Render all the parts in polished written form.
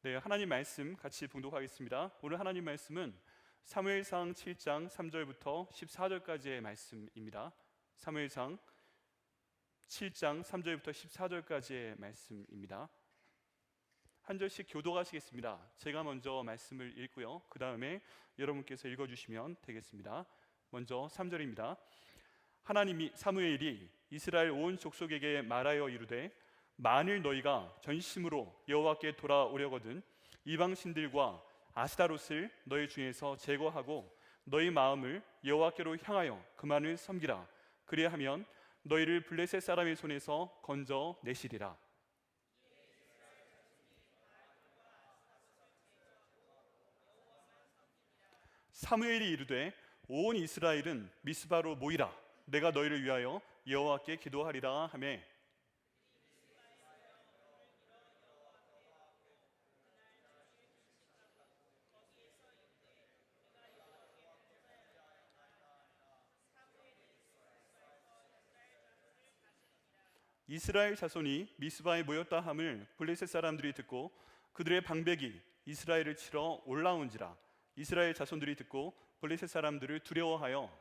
네, 하나님 말씀 같이 봉독하겠습니다. 오늘 하나님 말씀은 사무엘상 7장 3절부터 14절까지의 말씀입니다. 사무엘상 7장 3절부터 14절까지의 말씀입니다. 한 절씩 교독하시겠습니다. 제가 먼저 말씀을 읽고요, 그 다음에 여러분께서 읽어주시면 되겠습니다. 먼저 3절입니다. 하나님이 사무엘이 이스라엘 온 족속에게 말하여 이르되 만일 너희가 전심으로 여호와께 돌아오려거든 이방 신들과 아스타롯을 너희 중에서 제거하고 너희 마음을 여호와께로 향하여 그만을 섬기라. 그리하면 너희를 블레셋 사람의 손에서 건져 내시리라. 사무엘이 이르되 온 이스라엘은 미스바로 모이라. 내가 너희를 위하여 여호와께 기도하리라 하매 이스라엘 자손이 미스바에 모였다 함을 블레셋 사람들이 듣고 그들의 방백이 이스라엘을 치러 올라온지라. 이스라엘 자손들이 듣고 블레셋 사람들을 두려워하여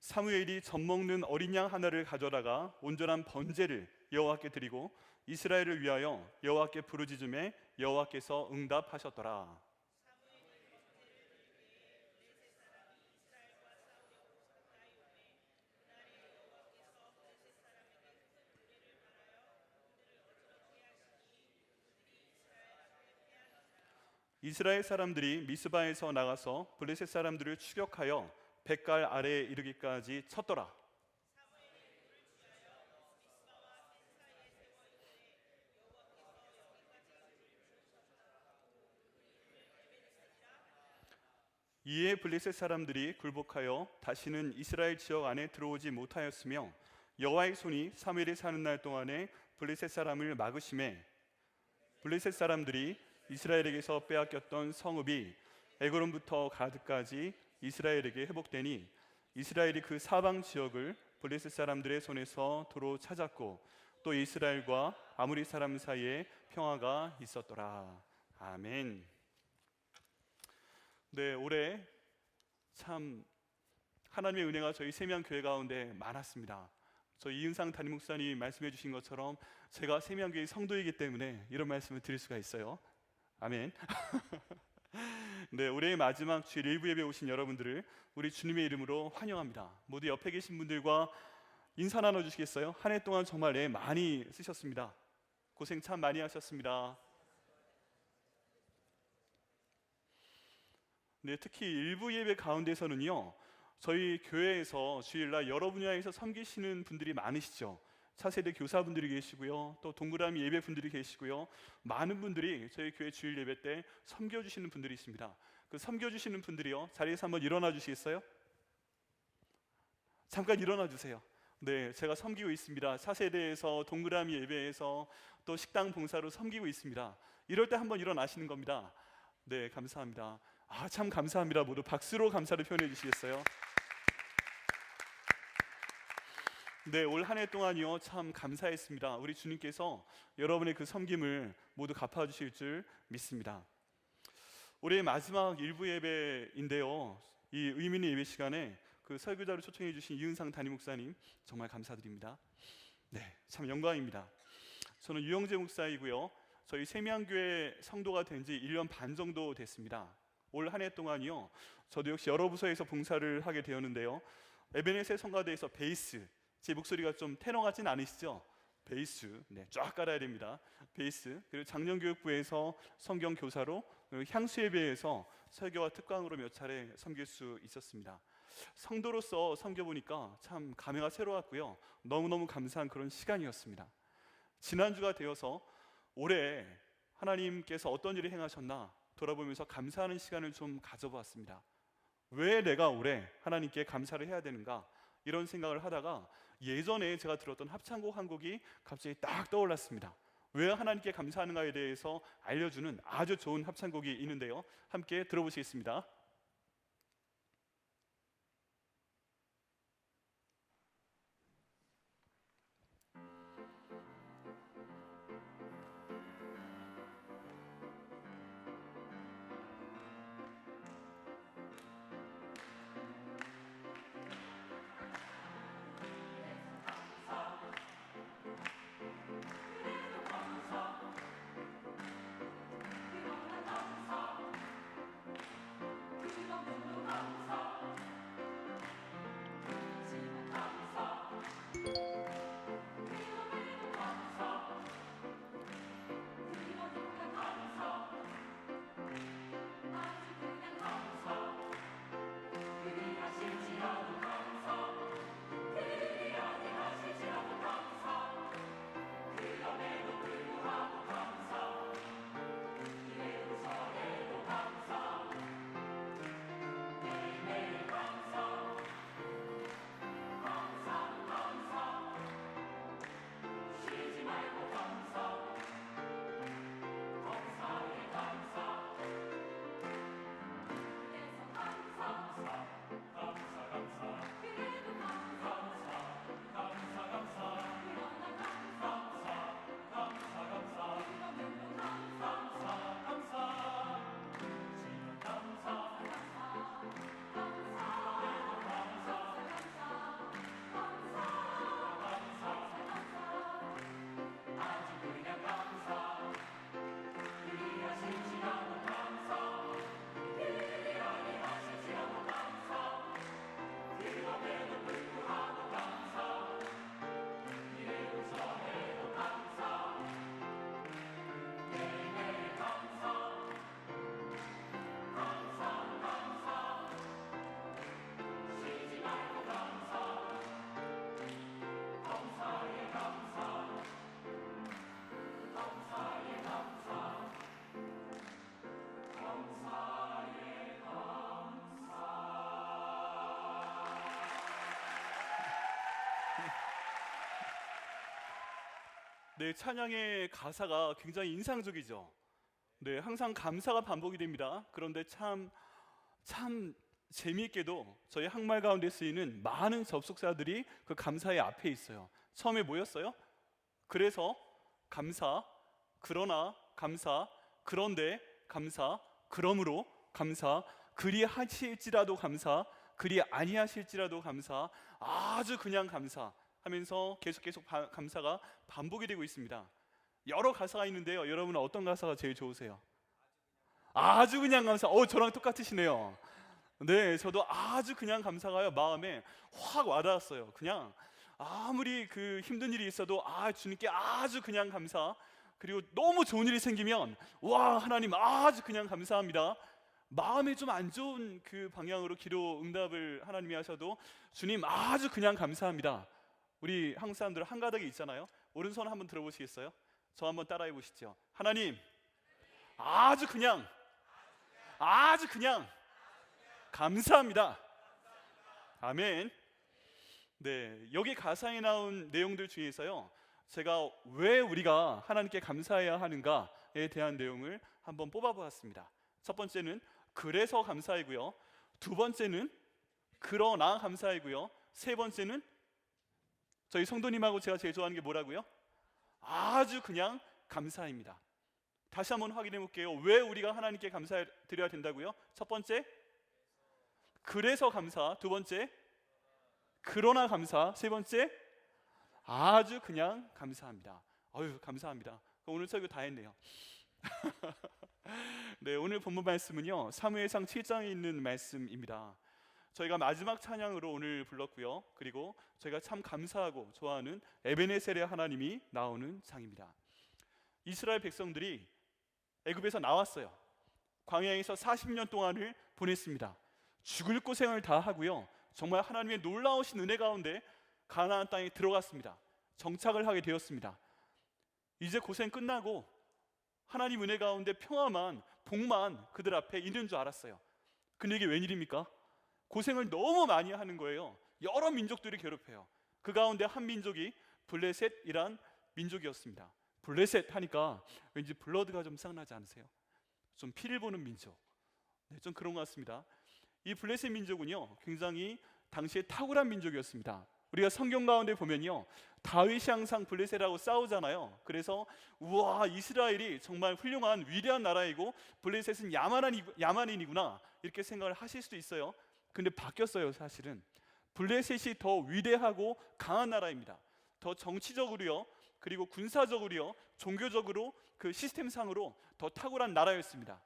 사무엘이 젖먹는 어린 양 하나를 가져다가 온전한 번제를 여호와께 드리고 이스라엘을 위하여 여호와께 부르짖음에 여호와께서 응답하셨더라. 이스라엘 사람들이 미스바에서 나가서 블레셋 사람들을 추격하여 벳갈 아래에 이르기까지 쳤더라. 이에 블레셋 사람들이 굴복하여 다시는 이스라엘 지역 안에 들어오지 못하였으며 여호와의 손이 사무엘이 사는 날 동안에 블레셋 사람을 막으심에 블레셋 사람들이 이스라엘에게서 빼앗겼던 성읍이 에그론부터 가드까지 이스라엘에게 회복되니 이스라엘이 그 사방 지역을 블레셋 사람들의 손에서 도로 찾았고 또 이스라엘과 아무리 사람 사이에 평화가 있었더라. 아멘. 네, 올해 참 하나님의 은혜가 저희 세미양교회 가운데 많았습니다. 저희 이은상 담임 목사님이 말씀해 주신 것처럼 제가 세미양교회 성도이기 때문에 이런 말씀을 드릴 수가 있어요. 아멘. 네, 올해의 마지막 주일 일부 예배 오신 여러분들을 우리 주님의 이름으로 환영합니다. 모두 옆에 계신 분들과 인사 나눠주시겠어요? 한 해 동안 정말 애 많이 쓰셨습니다. 고생 참 많이 하셨습니다. 네, 특히 일부 예배 가운데서는요, 저희 교회에서 주일날 여러 분야에서 섬기시는 분들이 많으시죠. 차세대 교사분들이 계시고요, 또 동그라미 예배 분들이 계시고요, 많은 분들이 저희 교회 주일 예배 때 섬겨주시는 분들이 있습니다. 그 섬겨주시는 분들이요, 자리에서 한번 일어나 주시겠어요? 잠깐 일어나 주세요. 네, 제가 섬기고 있습니다. 차세대에서 동그라미 예배에서 또 식당 봉사로 섬기고 있습니다. 이럴 때 한번 일어나시는 겁니다. 네, 감사합니다. 참 감사합니다. 모두 박수로 감사를 표현해 주시겠어요? 네, 올 한 해 동안이요 참 감사했습니다. 우리 주님께서 여러분의 그 섬김을 모두 갚아주실 줄 믿습니다. 올해 마지막 일부 예배인데요, 이 의미 있는 예배 시간에 그 설교자로 초청해 주신 이은상 담임 목사님 정말 감사드립니다. 네, 참 영광입니다. 저는 유영재 목사이고요, 저희 세미양교회 성도가 된 지 1년 반 정도 됐습니다. 올 한 해 동안이요 저도 역시 여러 부서에서 봉사를 하게 되었는데요, 에베네셀 성가대에서 베이스, 제 목소리가 좀 테너 같진 않으시죠? 베이스, 네, 쫙 깔아야 됩니다. 베이스. 그리고 장년교육부에서 성경교사로, 향수예배에서 설교와 특강으로 몇 차례 섬길 수 있었습니다. 성도로서 섬겨보니까 참 감회가 새로웠고요, 너무너무 감사한 그런 시간이었습니다. 지난주가 되어서 올해 하나님께서 어떤 일을 행하셨나 돌아보면서 감사하는 시간을 좀 가져보았습니다. 왜 내가 올해 하나님께 감사를 해야 되는가, 이런 생각을 하다가 예전에 제가 들었던 합창곡 한 곡이 갑자기 딱 떠올랐습니다. 왜 하나님께 감사하는가에 대해서 알려주는 아주 좋은 합창곡이 있는데요, 함께 들어보시겠습니다. 네, 찬양의 가사가 굉장히 인상적이죠. 네, 항상 감사가 반복이 됩니다. 그런데 참 재미있게도 저희 항말 가운데 쓰이는 많은 접속사들이 그 감사의 앞에 있어요. 처음에 뭐였어요? 그래서 감사, 그러나 감사, 그런데 감사, 그러므로 감사, 그리 하실지라도 감사, 그리 아니하실지라도 감사, 아주 그냥 감사 하면서 계속 감사가 반복이 되고 있습니다. 여러 가사가 있는데요, 여러분은 어떤 가사가 제일 좋으세요? 아주 그냥 감사. 저랑 똑같으시네요. 네, 저도 아주 그냥 감사가요, 마음에 확 와닿았어요. 그냥 아무리 그 힘든 일이 있어도 주님께 아주 그냥 감사. 그리고 너무 좋은 일이 생기면 와, 하나님 아주 그냥 감사합니다. 마음에 좀 안 좋은 그 방향으로 기도 응답을 하나님이 하셔도 주님 아주 그냥 감사합니다. 우리 한국 사람들 한 가닥이 있잖아요. 오른손 한번 들어보시겠어요? 저 한번 따라해 보시죠. 하나님 아주 그냥 감사합니다. 아멘. 네, 여기 가사에 나온 내용들 중에서요, 제가 왜 우리가 하나님께 감사해야 하는가에 대한 내용을 한번 뽑아보았습니다. 첫 번째는 그래서 감사이고요, 두 번째는 그러나 감사이고요, 세 번째는 저희 성도님하고 제가 제일 좋아하는 게 뭐라고요? 아주 그냥 감사입니다. 다시 한번 확인해 볼게요. 왜 우리가 하나님께 감사드려야 된다고요? 첫 번째 그래서 감사, 두 번째 그러나 감사, 세 번째 아주 그냥 감사합니다. 감사합니다. 오늘 설교 다 했네요. 네, 오늘 본문 말씀은요, 사무엘상 7장에 있는 말씀입니다. 저희가 마지막 찬양으로 오늘 불렀고요, 그리고 저희가 참 감사하고 좋아하는 에베네셀의 하나님이 나오는 장입니다. 이스라엘 백성들이 애굽에서 나왔어요. 광야에서 40년 동안을 보냈습니다. 죽을 고생을 다 하고요, 정말 하나님의 놀라우신 은혜 가운데 가나안 땅에 들어갔습니다. 정착을 하게 되었습니다. 이제 고생 끝나고 하나님 은혜 가운데 평화만, 복만 그들 앞에 있는 줄 알았어요. 근데 이게 웬일입니까? 고생을 너무 많이 하는 거예요. 여러 민족들이 괴롭혀요. 그 가운데 한 민족이 블레셋이란 민족이었습니다. 블레셋 하니까 왠지 블러드가 좀 생각나지 않으세요? 좀 피를 보는 민족. 네, 좀 그런 것 같습니다. 이 블레셋 민족은요, 굉장히 당시에 탁월한 민족이었습니다. 우리가 성경 가운데 보면요, 다윗이 항상 블레셋하고 싸우잖아요. 그래서 우와, 이스라엘이 정말 훌륭한 위대한 나라이고 블레셋은 야만인이구나 이렇게 생각을 하실 수도 있어요. 근데 바뀌었어요. 사실은 블레셋이 더 위대하고 강한 나라입니다. 더 정치적으로요, 그리고 군사적으로요, 종교적으로 그 시스템상으로 더 탁월한 나라였습니다.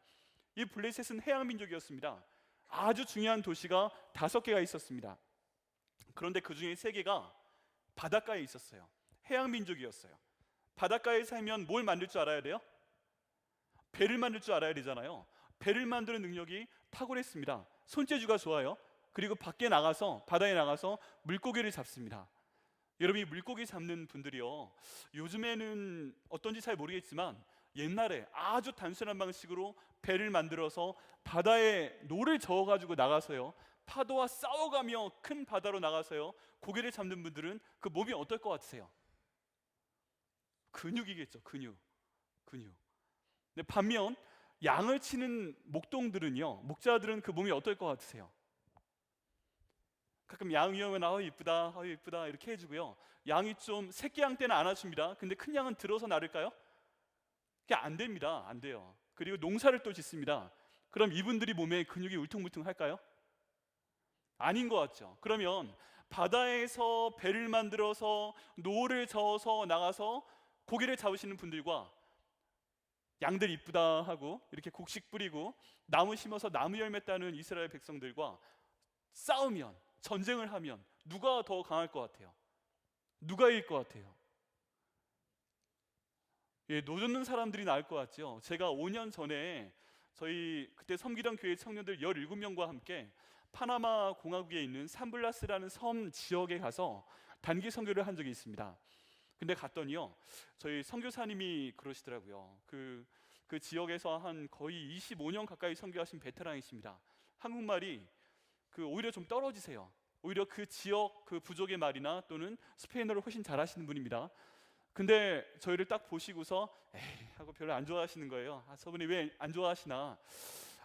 이 블레셋은 해양 민족이었습니다. 아주 중요한 도시가 5개가 있었습니다. 그런데 그 중에 3개가 바닷가에 있었어요. 해양 민족이었어요. 바닷가에 살면 뭘 만들 줄 알아야 돼요? 배를 만들 줄 알아야 되잖아요. 배를 만드는 능력이 탁월했습니다. 손재주가 좋아요. 그리고 밖에 나가서, 바다에 나가서 물고기를 잡습니다. 여러분, 이 물고기 잡는 분들이요, 요즘에는 어떤지 잘 모르겠지만 옛날에 아주 단순한 방식으로 배를 만들어서 바다에 노를 저어가지고 나가서요, 파도와 싸워가며 큰 바다로 나가서요 고기를 잡는 분들은 그 몸이 어떨 것 같으세요? 근육이겠죠. 근육. 근데 반면 양을 치는 목동들은요, 목자들은 그 몸이 어떨 것 같으세요? 가끔 양이 오면 이쁘다 이렇게 해주고요, 양이 좀 새끼 양 때는 안아줍니다. 근데 큰 양은 들어서 나를까요? 그게 안 됩니다. 안 돼요. 그리고 농사를 또 짓습니다. 그럼 이분들이 몸에 근육이 울퉁불퉁할까요? 아닌 것 같죠. 그러면 바다에서 배를 만들어서 노를 저어서 나가서 고기를 잡으시는 분들과 양들 이쁘다 하고 이렇게 곡식 뿌리고 나무 심어서 나무 열매 따는 이스라엘 백성들과 싸우면, 전쟁을 하면 누가 더 강할 것 같아요? 누가 이길 것 같아요? 노젓는 사람들이 나을 것 같죠. 제가 5년 전에 저희 그때 섬기던 교회 청년들 17명과 함께 파나마 공화국에 있는 산블라스라는 섬 지역에 가서 단기 선교를 한 적이 있습니다. 근데 갔더니요, 저희 선교사님이 그러시더라고요. 그 지역에서 한 거의 25년 가까이 선교하신 베테랑이십니다. 한국말이 오히려 좀 떨어지세요. 오히려 그 지역 그 부족의 말이나 또는 스페인어를 훨씬 잘하시는 분입니다. 근데 저희를 딱 보시고서 에이 하고 별로 안 좋아하시는 거예요. 저분이 왜 안 좋아하시나?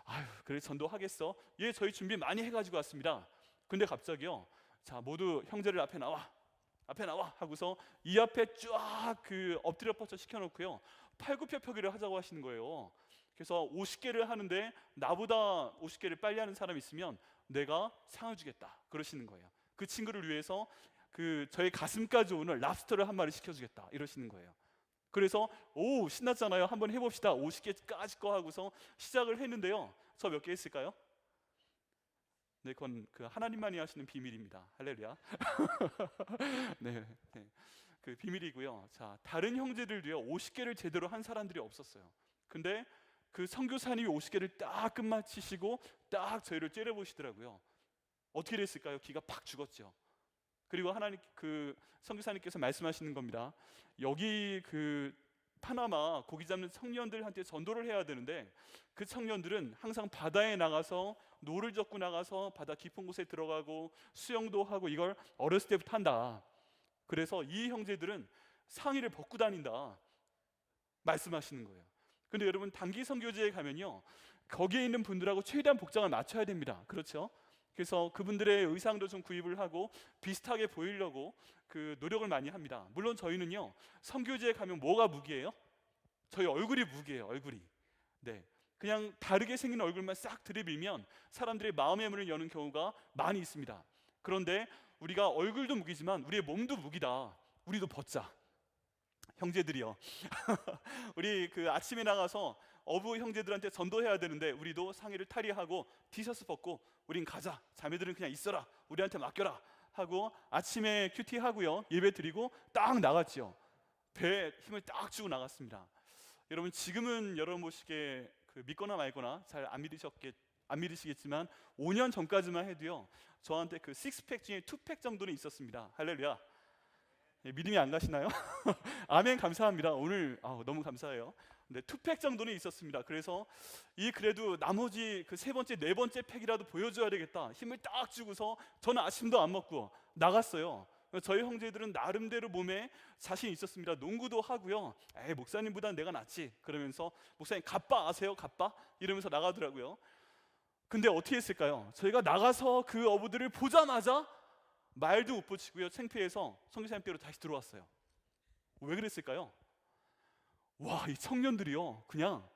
아유 그래 전도하겠어? 예, 저희 준비 많이 해가지고 왔습니다. 근데 갑자기요, 자 모두 형제를 앞에 나와 하고서 이 앞에 쫙 그 엎드려 뻗쳐 시켜놓고요, 팔굽혀펴기를 하자고 하시는 거예요. 그래서 50개를 하는데 나보다 50개를 빨리 하는 사람 있으면 내가 상을 주겠다 그러시는 거예요. 그 친구를 위해서 그 저의 가슴까지 오는 랍스터를 한 마리 시켜주겠다 이러시는 거예요. 그래서 오 신났잖아요. 한번 해봅시다. 50개까지 거 하고서 시작을 했는데요. 저 몇 개 했을까요? 네, 그건 그 하나님만이 하시는 비밀입니다. 할렐루야. 네, 네, 그 비밀이고요. 자, 다른 형제들도요 50개를 제대로 한 사람들이 없었어요. 근데 그 선교사님이 50개를 딱 끝마치시고 딱 저희를 째려보시더라고요. 어떻게 됐을까요? 기가 팍 죽었죠. 그리고 하나님 그 선교사님께서 말씀하시는 겁니다. 여기 그 파나마 고기 잡는 청년들한테 전도를 해야 되는데 그 청년들은 항상 바다에 나가서 노를 젓고 나가서 바다 깊은 곳에 들어가고 수영도 하고 이걸 어렸을 때부터 한다. 그래서 이 형제들은 상의를 벗고 다닌다 말씀하시는 거예요. 근데 여러분 단기 선교지에 가면요 거기에 있는 분들하고 최대한 복장을 맞춰야 됩니다. 그렇죠? 그래서 그분들의 의상도 좀 구입을 하고 비슷하게 보이려고 그 노력을 많이 합니다. 물론 저희는요 선교지에 가면 뭐가 무기예요? 저희 얼굴이 무기예요. 얼굴이. 네, 그냥 다르게 생긴 얼굴만 싹 들이밀면 사람들의 마음의 문을 여는 경우가 많이 있습니다. 그런데 우리가 얼굴도 무기지만 우리의 몸도 무기다. 우리도 벗자. 형제들이요. 우리 그 아침에 나가서 어부 형제들한테 전도해야 되는데 우리도 상의를 탈의하고 티셔츠 벗고 우린 가자. 자매들은 그냥 있어라. 우리한테 맡겨라 하고 아침에 큐티 하고요 예배 드리고 딱 나갔지요. 배에 힘을 딱 주고 나갔습니다. 여러분 지금은 여러분 보시기에 그 믿거나 말거나 잘 안 믿으시겠지만 5년 전까지만 해도요 저한테 그 식스팩 중에 투팩 정도는 있었습니다. 할렐루야. 예, 믿음이 안 가시나요? 아멘. 감사합니다. 오늘 너무 감사해요. 근데 투팩 정도는 있었습니다. 그래서 이 그래도 나머지 그 세 번째 네 번째 팩이라도 보여줘야 되겠다 힘을 딱 주고서 저는 아침도 안 먹고 나갔어요. 저희 형제들은 나름대로 몸에 자신 있었습니다. 농구도 하고요. 에이 목사님보다는 내가 낫지 그러면서 목사님 갑바 아세요? 갑바? 이러면서 나가더라고요. 근데 어떻게 했을까요? 저희가 나가서 그 어부들을 보자마자 말도 못 붙이고요 창피해서 선교사님께로 다시 들어왔어요. 왜 그랬을까요? 와, 이 청년들이요 그냥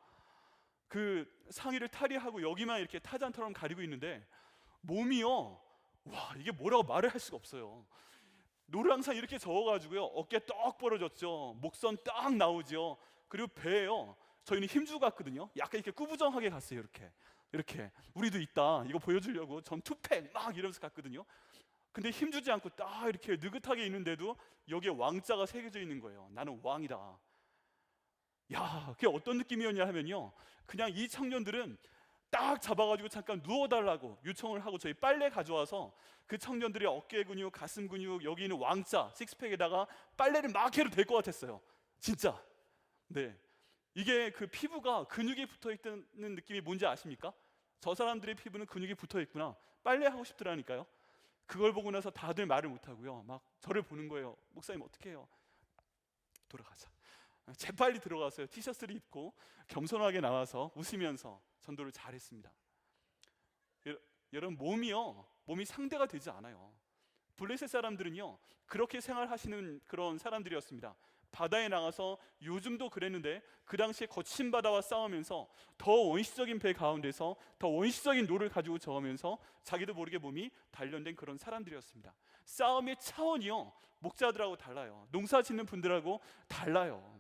그 상의를 탈의하고 여기만 이렇게 타잔처럼 가리고 있는데 몸이요 와 이게 뭐라고 말을 할 수가 없어요. 노랑산 이렇게 저어가지고요 어깨 떡 벌어졌죠. 목선 딱 나오죠. 그리고 배에요 저희는 힘주고 갔거든요. 약간 이렇게 꾸부정하게 갔어요. 이렇게 우리도 있다 이거 보여주려고 전 투팩 막 이러면서 갔거든요. 근데 힘주지 않고 딱 이렇게 느긋하게 있는데도 여기에 왕자가 새겨져 있는 거예요. 나는 왕이다. 야, 그게 어떤 느낌이었냐 하면요 그냥 이 청년들은 딱 잡아가지고 잠깐 누워달라고 요청을 하고 저희 빨래 가져와서 그 청년들의 어깨 근육, 가슴 근육, 여기 있는 왕자 식스팩에다가 빨래를 막 해도 될 것 같았어요. 진짜. 네, 이게 그 피부가 근육이 붙어있다는 느낌이 뭔지 아십니까? 저 사람들의 피부는 근육이 붙어있구나 빨래하고 싶더라니까요. 그걸 보고 나서 다들 말을 못하고요 막 저를 보는 거예요. 목사님 어떻게 해요? 돌아가자. 재빨리 들어가서요 티셔츠를 입고 겸손하게 나와서 웃으면서 전도를 잘했습니다. 여러분 몸이 상대가 되지 않아요. 블레셋 사람들은요 그렇게 생활하시는 그런 사람들이었습니다. 바다에 나가서 요즘도 그랬는데 그 당시에 거친 바다와 싸우면서 더 원시적인 배 가운데서 더 원시적인 노를 가지고 저으면서 자기도 모르게 몸이 단련된 그런 사람들이었습니다. 싸움의 차원이요 목자들하고 달라요. 농사 짓는 분들하고 달라요.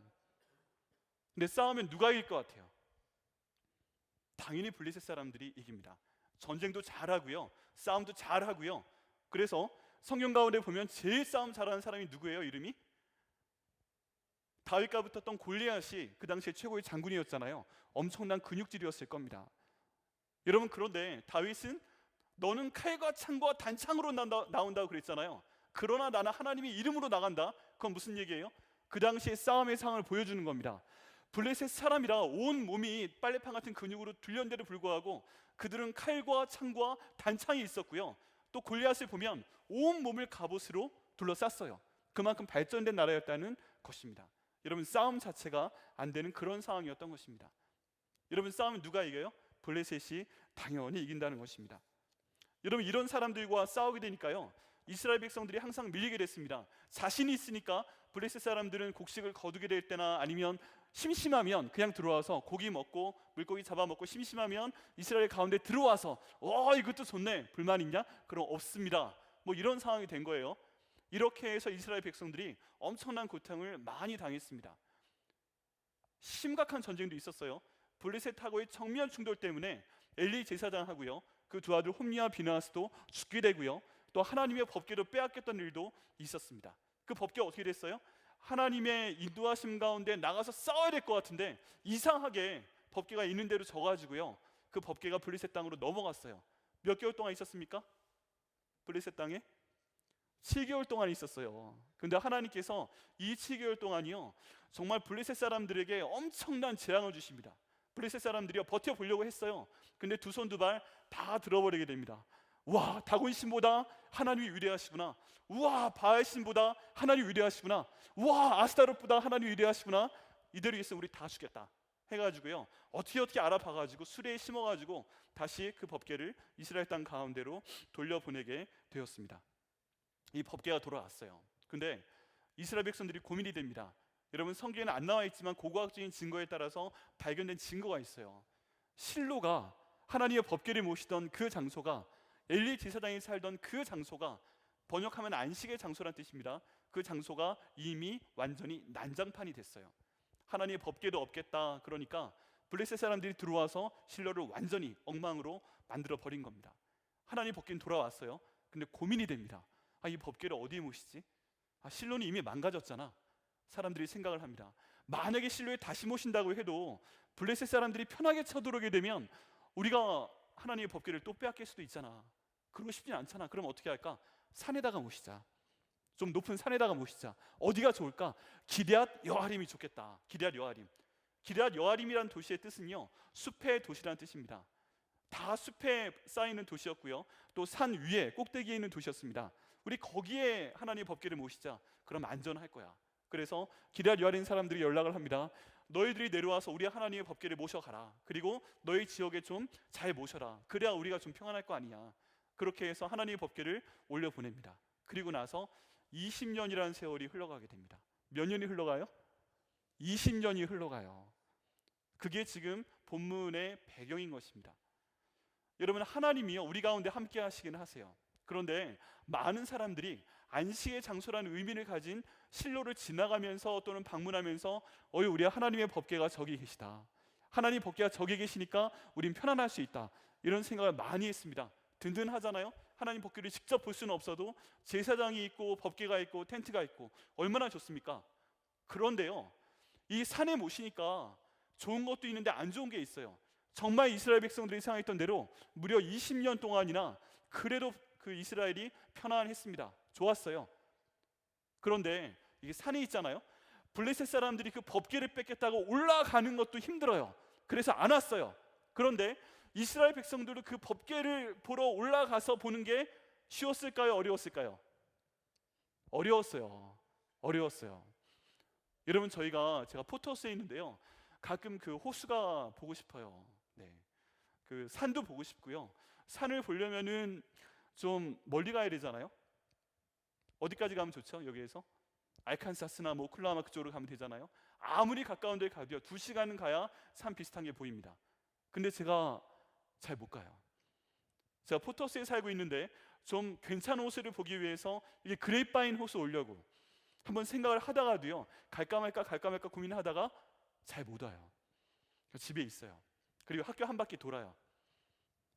근데 싸우면 누가 이길 것 같아요? 당연히 블레셋 사람들이 이깁니다. 전쟁도 잘하고요 싸움도 잘하고요. 그래서 성경 가운데 보면 제일 싸움 잘하는 사람이 누구예요? 이름이? 다윗과 붙었던 골리앗이 그 당시에 최고의 장군이었잖아요. 엄청난 근육질이었을 겁니다. 여러분 그런데 다윗은 너는 칼과 창과 단창으로 나온다고 그랬잖아요. 그러나 나는 하나님의 이름으로 나간다. 그건 무슨 얘기예요? 그 당시에 싸움의 상황을 보여주는 겁니다. 블레셋 사람이라 온 몸이 빨래판 같은 근육으로 둘련데도 불구하고 그들은 칼과 창과 단창이 있었고요 또 골리앗을 보면 온 몸을 갑옷으로 둘러쌌어요. 그만큼 발전된 나라였다는 것입니다. 여러분, 싸움 자체가 안 되는 그런 상황이었던 것입니다. 여러분, 싸움은 누가 이겨요? 블레셋이 당연히 이긴다는 것입니다. 여러분, 이런 사람들과 싸우게 되니까요, 이스라엘 백성들이 항상 밀리게 됐습니다. 자신이 있으니까 블레셋 사람들은 곡식을 거두게 될 때나 아니면 심심하면 그냥 들어와서 고기 먹고 물고기 잡아먹고, 심심하면 이스라엘 가운데 들어와서 이것도 좋네, 불만 있냐? 그럼 없습니다. 뭐 이런 상황이 된 거예요. 이렇게 해서 이스라엘 백성들이 엄청난 고통을 많이 당했습니다. 심각한 전쟁도 있었어요. 블레셋하고의 정면 충돌 때문에 엘리 제사장하고요, 그 두 아들 홈리와 비느하스도 죽게 되고요, 또 하나님의 법궤도 빼앗겼던 일도 있었습니다. 그 법궤 어떻게 됐어요? 하나님의 인도하심 가운데 나가서 싸워야 될 것 같은데 이상하게 법궤가 있는 대로 져가지고요, 그 법궤가 블레셋 땅으로 넘어갔어요. 몇 개월 동안 있었습니까? 블레셋 땅에 7개월 동안 있었어요. 근데 하나님께서 이 7개월 동안이요, 정말 블레셋 사람들에게 엄청난 재앙을 주십니다. 블레셋 사람들이 버텨보려고 했어요. 근데 두 손 두 발 다 들어버리게 됩니다. 와, 다곤 신보다 하나님이 위대하시구나. 우와, 바알 신보다 하나님이 위대하시구나. 우와, 아스타롯보다 하나님이 위대하시구나. 이대로 있으면 우리 다 죽겠다 해가지고요, 어떻게 알아봐가지고 수레에 심어가지고 다시 그 법궤를 이스라엘 땅 가운데로 돌려보내게 되었습니다. 이 법궤가 돌아왔어요. 근데 이스라엘 백성들이 고민이 됩니다. 여러분, 성경에는 안 나와 있지만 고고학적인 증거에 따라서 발견된 증거가 있어요. 실로가, 하나님의 법궤를 모시던 그 장소가, 엘리 제사장이 살던 그 장소가, 번역하면 안식의 장소란 뜻입니다. 그 장소가 이미 완전히 난장판이 됐어요. 하나님의 법궤도 없겠다 그러니까 블레셋 사람들이 들어와서 실로를 완전히 엉망으로 만들어 버린 겁니다. 하나님의 법궤는 돌아왔어요. 근데 고민이 됩니다. 이 법궤를 어디에 모시지? 실로는 이미 망가졌잖아. 사람들이 생각을 합니다. 만약에 실로에 다시 모신다고 해도 블레셋 사람들이 편하게 쳐들어오게 되면 우리가 하나님의 법궤를 또 빼앗길 수도 있잖아. 그러고 싶진 않잖아. 그럼 어떻게 할까? 산에다가 모시자. 좀 높은 산에다가 모시자. 어디가 좋을까? 기럇 여아림이 좋겠다. 기럇 여아림. 기럇 여아림이라는 도시의 뜻은요, 숲의 도시라는 뜻입니다. 다 숲에 쌓이는 도시였고요, 또 산 위에 꼭대기에 있는 도시였습니다. 우리 거기에 하나님의 법궤를 모시자. 그럼 안전할 거야. 그래서 기럇 여아림 사람들이 연락을 합니다. 너희들이 내려와서 우리 하나님의 법궤를 모셔가라. 그리고 너희 지역에 좀 잘 모셔라. 그래야 우리가 좀 평안할 거 아니냐. 그렇게 해서 하나님의 법궤를 올려보냅니다. 그리고 나서 20년이라는 세월이 흘러가게 됩니다. 몇 년이 흘러가요? 20년이 흘러가요. 그게 지금 본문의 배경인 것입니다. 여러분, 하나님이요, 우리 가운데 함께 하시긴 하세요. 그런데 많은 사람들이 안식의 장소라는 의미를 가진 실로를 지나가면서 또는 방문하면서 우리 하나님의 법궤가 저기 계시다, 하나님 법궤가 저기 계시니까 우린 편안할 수 있다, 이런 생각을 많이 했습니다. 든든하잖아요. 하나님 법궤를 직접 볼 수는 없어도 제사장이 있고 법궤가 있고 텐트가 있고 얼마나 좋습니까? 그런데요, 이 산에 모시니까 좋은 것도 있는데 안 좋은 게 있어요. 정말 이스라엘 백성들이 생각했던 대로 무려 20년 동안이나 그래도 그 이스라엘이 편안했습니다. 좋았어요. 그런데 이게 산이 있잖아요. 블레셋 사람들이 그 법궤를 뺏겠다고 올라가는 것도 힘들어요. 그래서 안 왔어요. 그런데 이스라엘 백성들도 그 법궤를 보러 올라가서 보는 게 쉬웠을까요? 어려웠을까요? 어려웠어요. 여러분, 제가 포토스에 있는데요, 가끔 그 호수가 보고 싶어요. 네, 그 산도 보고 싶고요. 산을 보려면은 좀 멀리 가야 되잖아요. 어디까지 가면 좋죠? 여기에서 알칸사스나 오클라호마 그쪽으로 가면 되잖아요. 아무리 가까운 데 가도요, 2시간은 가야 산 비슷한 게 보입니다. 근데 제가 잘 못 가요. 제가 포토스에 살고 있는데 좀 괜찮은 호수를 보기 위해서 이게 그레이프바인 호수 오려고 한번 생각을 하다가도요, 갈까 말까 고민하다가 잘 못 와요. 집에 있어요. 그리고 학교 한 바퀴 돌아요.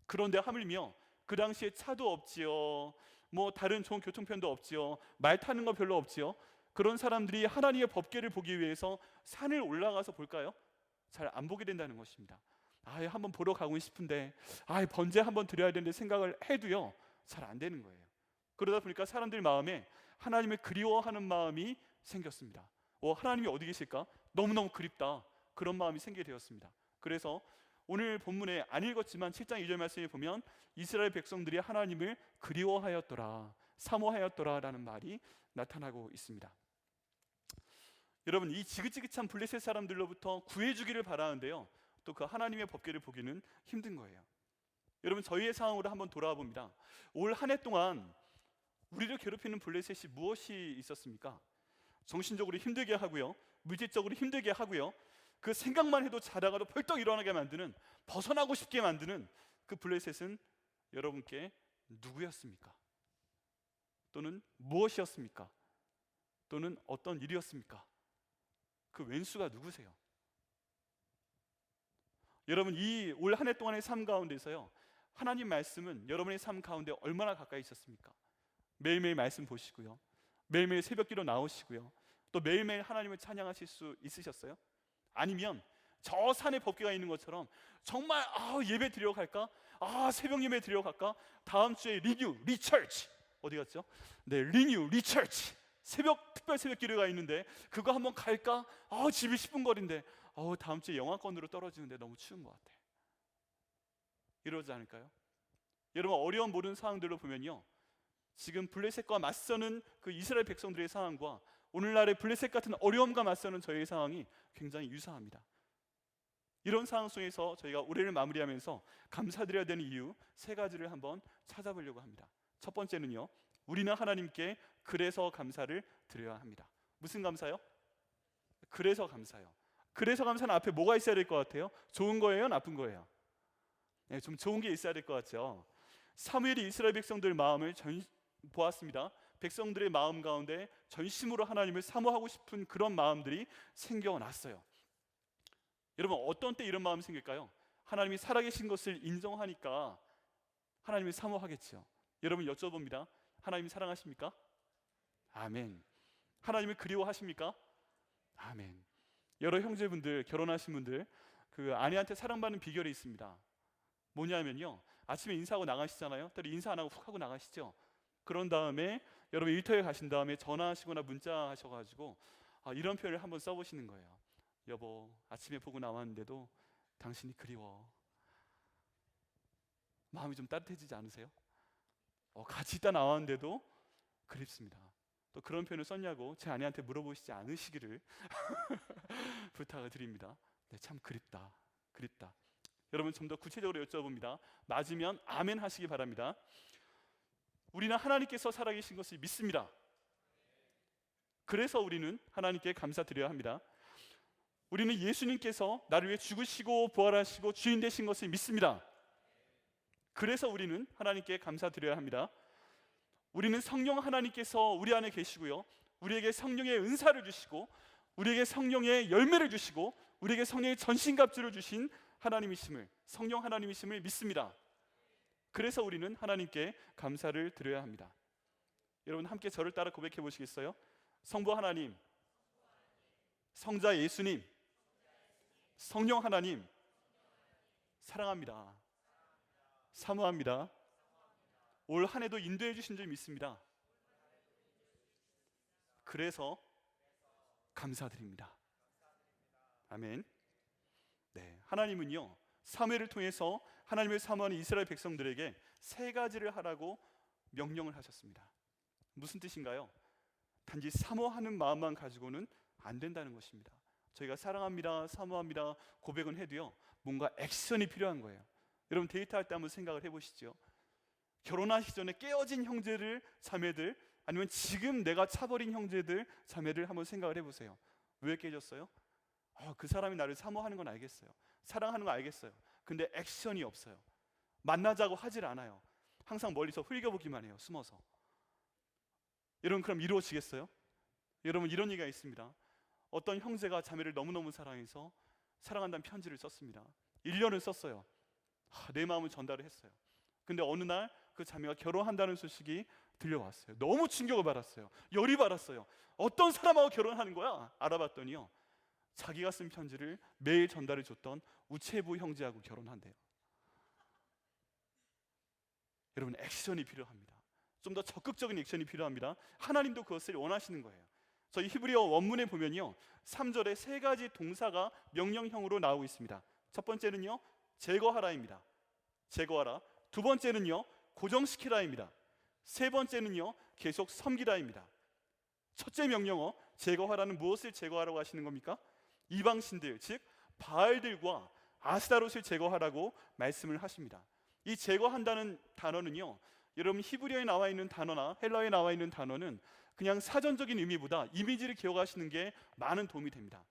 그런데 하물며 그 당시에 차도 없지요, 뭐 다른 좋은 교통편도 없지요, 말 타는 거 별로 없지요. 그런 사람들이 하나님의 법궤를 보기 위해서 산을 올라가서 볼까요? 잘 안 보게 된다는 것입니다. 한번 보러 가고 싶은데, 번제 한번 드려야 되는데 생각을 해도요, 잘 안 되는 거예요. 그러다 보니까 사람들 마음에 하나님을 그리워하는 마음이 생겼습니다. 하나님이 어디 계실까? 너무너무 그립다, 그런 마음이 생기게 되었습니다. 그래서 오늘 본문에 안 읽었지만 7장 2절 말씀에 보면 이스라엘 백성들이 하나님을 그리워하였더라, 사모하였더라 라는 말이 나타나고 있습니다. 여러분, 이 지긋지긋한 블레셋 사람들로부터 구해주기를 바라는데요, 또 그 하나님의 법궤를 보기는 힘든 거예요. 여러분, 저희의 상황으로 한번 돌아와 봅니다. 올 한 해 동안 우리를 괴롭히는 블레셋이 무엇이 있었습니까? 정신적으로 힘들게 하고요, 물질적으로 힘들게 하고요, 그 생각만 해도 자다가도 벌떡 일어나게 만드는, 벗어나고 싶게 만드는 그 블레셋은 여러분께 누구였습니까? 또는 무엇이었습니까? 또는 어떤 일이었습니까? 그 왼수가 누구세요? 여러분, 이 올 한 해 동안의 삶 가운데서요, 하나님 말씀은 여러분의 삶 가운데 얼마나 가까이 있었습니까? 매일매일 말씀 보시고요, 매일매일 새벽기도 나오시고요, 또 매일매일 하나님을 찬양하실 수 있으셨어요? 아니면 저 산에 법궤가 있는 것처럼 정말 예배 드리러 갈까? 새벽 예배 드리러 갈까? 다음 주에 리처치 어디 갔죠? 네, 리처치 새벽 특별 새벽 기도가 있는데 그거 한번 갈까? 집이 10분 거리인데 다음 주에 영하권으로 떨어지는데 너무 추운 것 같아. 이러지 않을까요? 여러분, 어려운 모든 상황들로 보면요, 지금 블레셋과 맞서는 그 이스라엘 백성들의 상황과 오늘날의 블레셋 같은 어려움과 맞서는 저희의 상황이 굉장히 유사합니다. 이런 상황 속에서 저희가 올해를 마무리하면서 감사드려야 되는 이유 세 가지를 한번 찾아보려고 합니다. 첫 번째는요, 우리는 하나님께 그래서 감사를 드려야 합니다. 무슨 감사요? 그래서 감사요. 그래서 감사는 앞에 뭐가 있어야 될 것 같아요? 좋은 거예요? 나쁜 거예요? 네, 좀 좋은 게 있어야 될 것 같죠. 사무엘이 이스라엘 백성들 마음을 보았습니다. 백성들의 마음 가운데 전심으로 하나님을 사모하고 싶은 그런 마음들이 생겨났어요. 여러분, 어떤 때 이런 마음이 생길까요? 하나님이 살아계신 것을 인정하니까 하나님을 사모하겠죠. 여러분, 여쭤봅니다. 하나님이 사랑하십니까? 아멘. 하나님을 그리워하십니까? 아멘. 여러 형제분들, 결혼하신 분들, 그 아내한테 사랑받는 비결이 있습니다. 뭐냐면요, 아침에 인사하고 나가시잖아요. 또 인사 안 하고 훅 하고 나가시죠. 그런 다음에 여러분 일터에 가신 다음에 전화하시거나 문자 하셔가지고 이런 표현을 한번 써보시는 거예요. 여보, 아침에 보고 나왔는데도 당신이 그리워. 마음이 좀 따뜻해지지 않으세요? 같이 있다 나왔는데도 그립습니다. 또 그런 표현을 썼냐고 제 아내한테 물어보시지 않으시기를 부탁을 드립니다. 네, 참 그립다. 여러분, 좀 더 구체적으로 여쭤봅니다. 맞으면 아멘 하시기 바랍니다. 우리는 하나님께서 살아계신 것을 믿습니다. 그래서 우리는 하나님께 감사드려야 합니다. 우리는 예수님께서 나를 위해 죽으시고 부활하시고 주인 되신 것을 믿습니다. 그래서 우리는 하나님께 감사드려야 합니다. 우리는 성령 하나님께서 우리 안에 계시고요, 우리에게 성령의 은사를 주시고 우리에게 성령의 열매를 주시고 우리에게 성령의 전신갑주를 주신 하나님이심을, 성령 하나님이심을 믿습니다. 그래서 우리는 하나님께 감사를 드려야 합니다. 여러분, 함께 저를 따라 고백해 보시겠어요? 성부 하나님, 성자 예수님, 성령 하나님, 사랑합니다. 사모합니다. 올 한 해도 인도해 주신 줄 믿습니다. 그래서 감사드립니다. 아멘. 네, 하나님은요, 사무엘을 통해서 하나님을 사모하는 이스라엘 백성들에게 세 가지를 하라고 명령을 하셨습니다. 무슨 뜻인가요? 단지 사모하는 마음만 가지고는 안 된다는 것입니다. 저희가 사랑합니다, 사모합니다 고백은 해도요, 뭔가 액션이 필요한 거예요. 여러분, 데이트할 때 한번 생각을 해보시죠. 결혼하기 전에 깨어진 형제들, 자매들, 아니면 지금 내가 차버린 형제들, 자매들 한번 생각을 해보세요. 왜 깨졌어요? 그 사람이 나를 사모하는 건 알겠어요. 사랑하는 건 알겠어요. 근데 액션이 없어요. 만나자고 하질 않아요. 항상 멀리서 흘겨보기만 해요, 숨어서. 여러분, 그럼 이루어지겠어요? 여러분, 이런 얘기가 있습니다. 어떤 형제가 자매를 너무너무 사랑해서 사랑한다는 편지를 썼습니다. 1년을 썼어요. 내 마음을 전달을 했어요. 근데 어느 날 그 자매가 결혼한다는 소식이 들려왔어요. 너무 충격을 받았어요. 열이 받았어요. 어떤 사람하고 결혼하는 거야? 알아봤더니요, 자기가 쓴 편지를 매일 전달해 줬던 우체부 형제하고 결혼한대요. 여러분, 액션이 필요합니다. 좀 더 적극적인 액션이 필요합니다. 하나님도 그것을 원하시는 거예요. 저희 히브리어 원문에 보면요, 3절에 세 가지 동사가 명령형으로 나오고 있습니다. 첫 번째는요, 제거하라입니다. 제거하라. 두 번째는요, 고정시키라입니다. 세 번째는요, 계속 섬기라입니다. 첫째 명령어 제거하라는 무엇을 제거하라고 하시는 겁니까? 이방신들, 즉 바알들과 아스타롯을 제거하라고 말씀을 하십니다. 이 제거한다는 단어는요, 여러분 히브리어에 나와 있는 단어나 헬라어에 나와 있는 단어는 그냥 사전적인 의미보다 이미지를 기억하시는 게 많은 도움이 됩니다.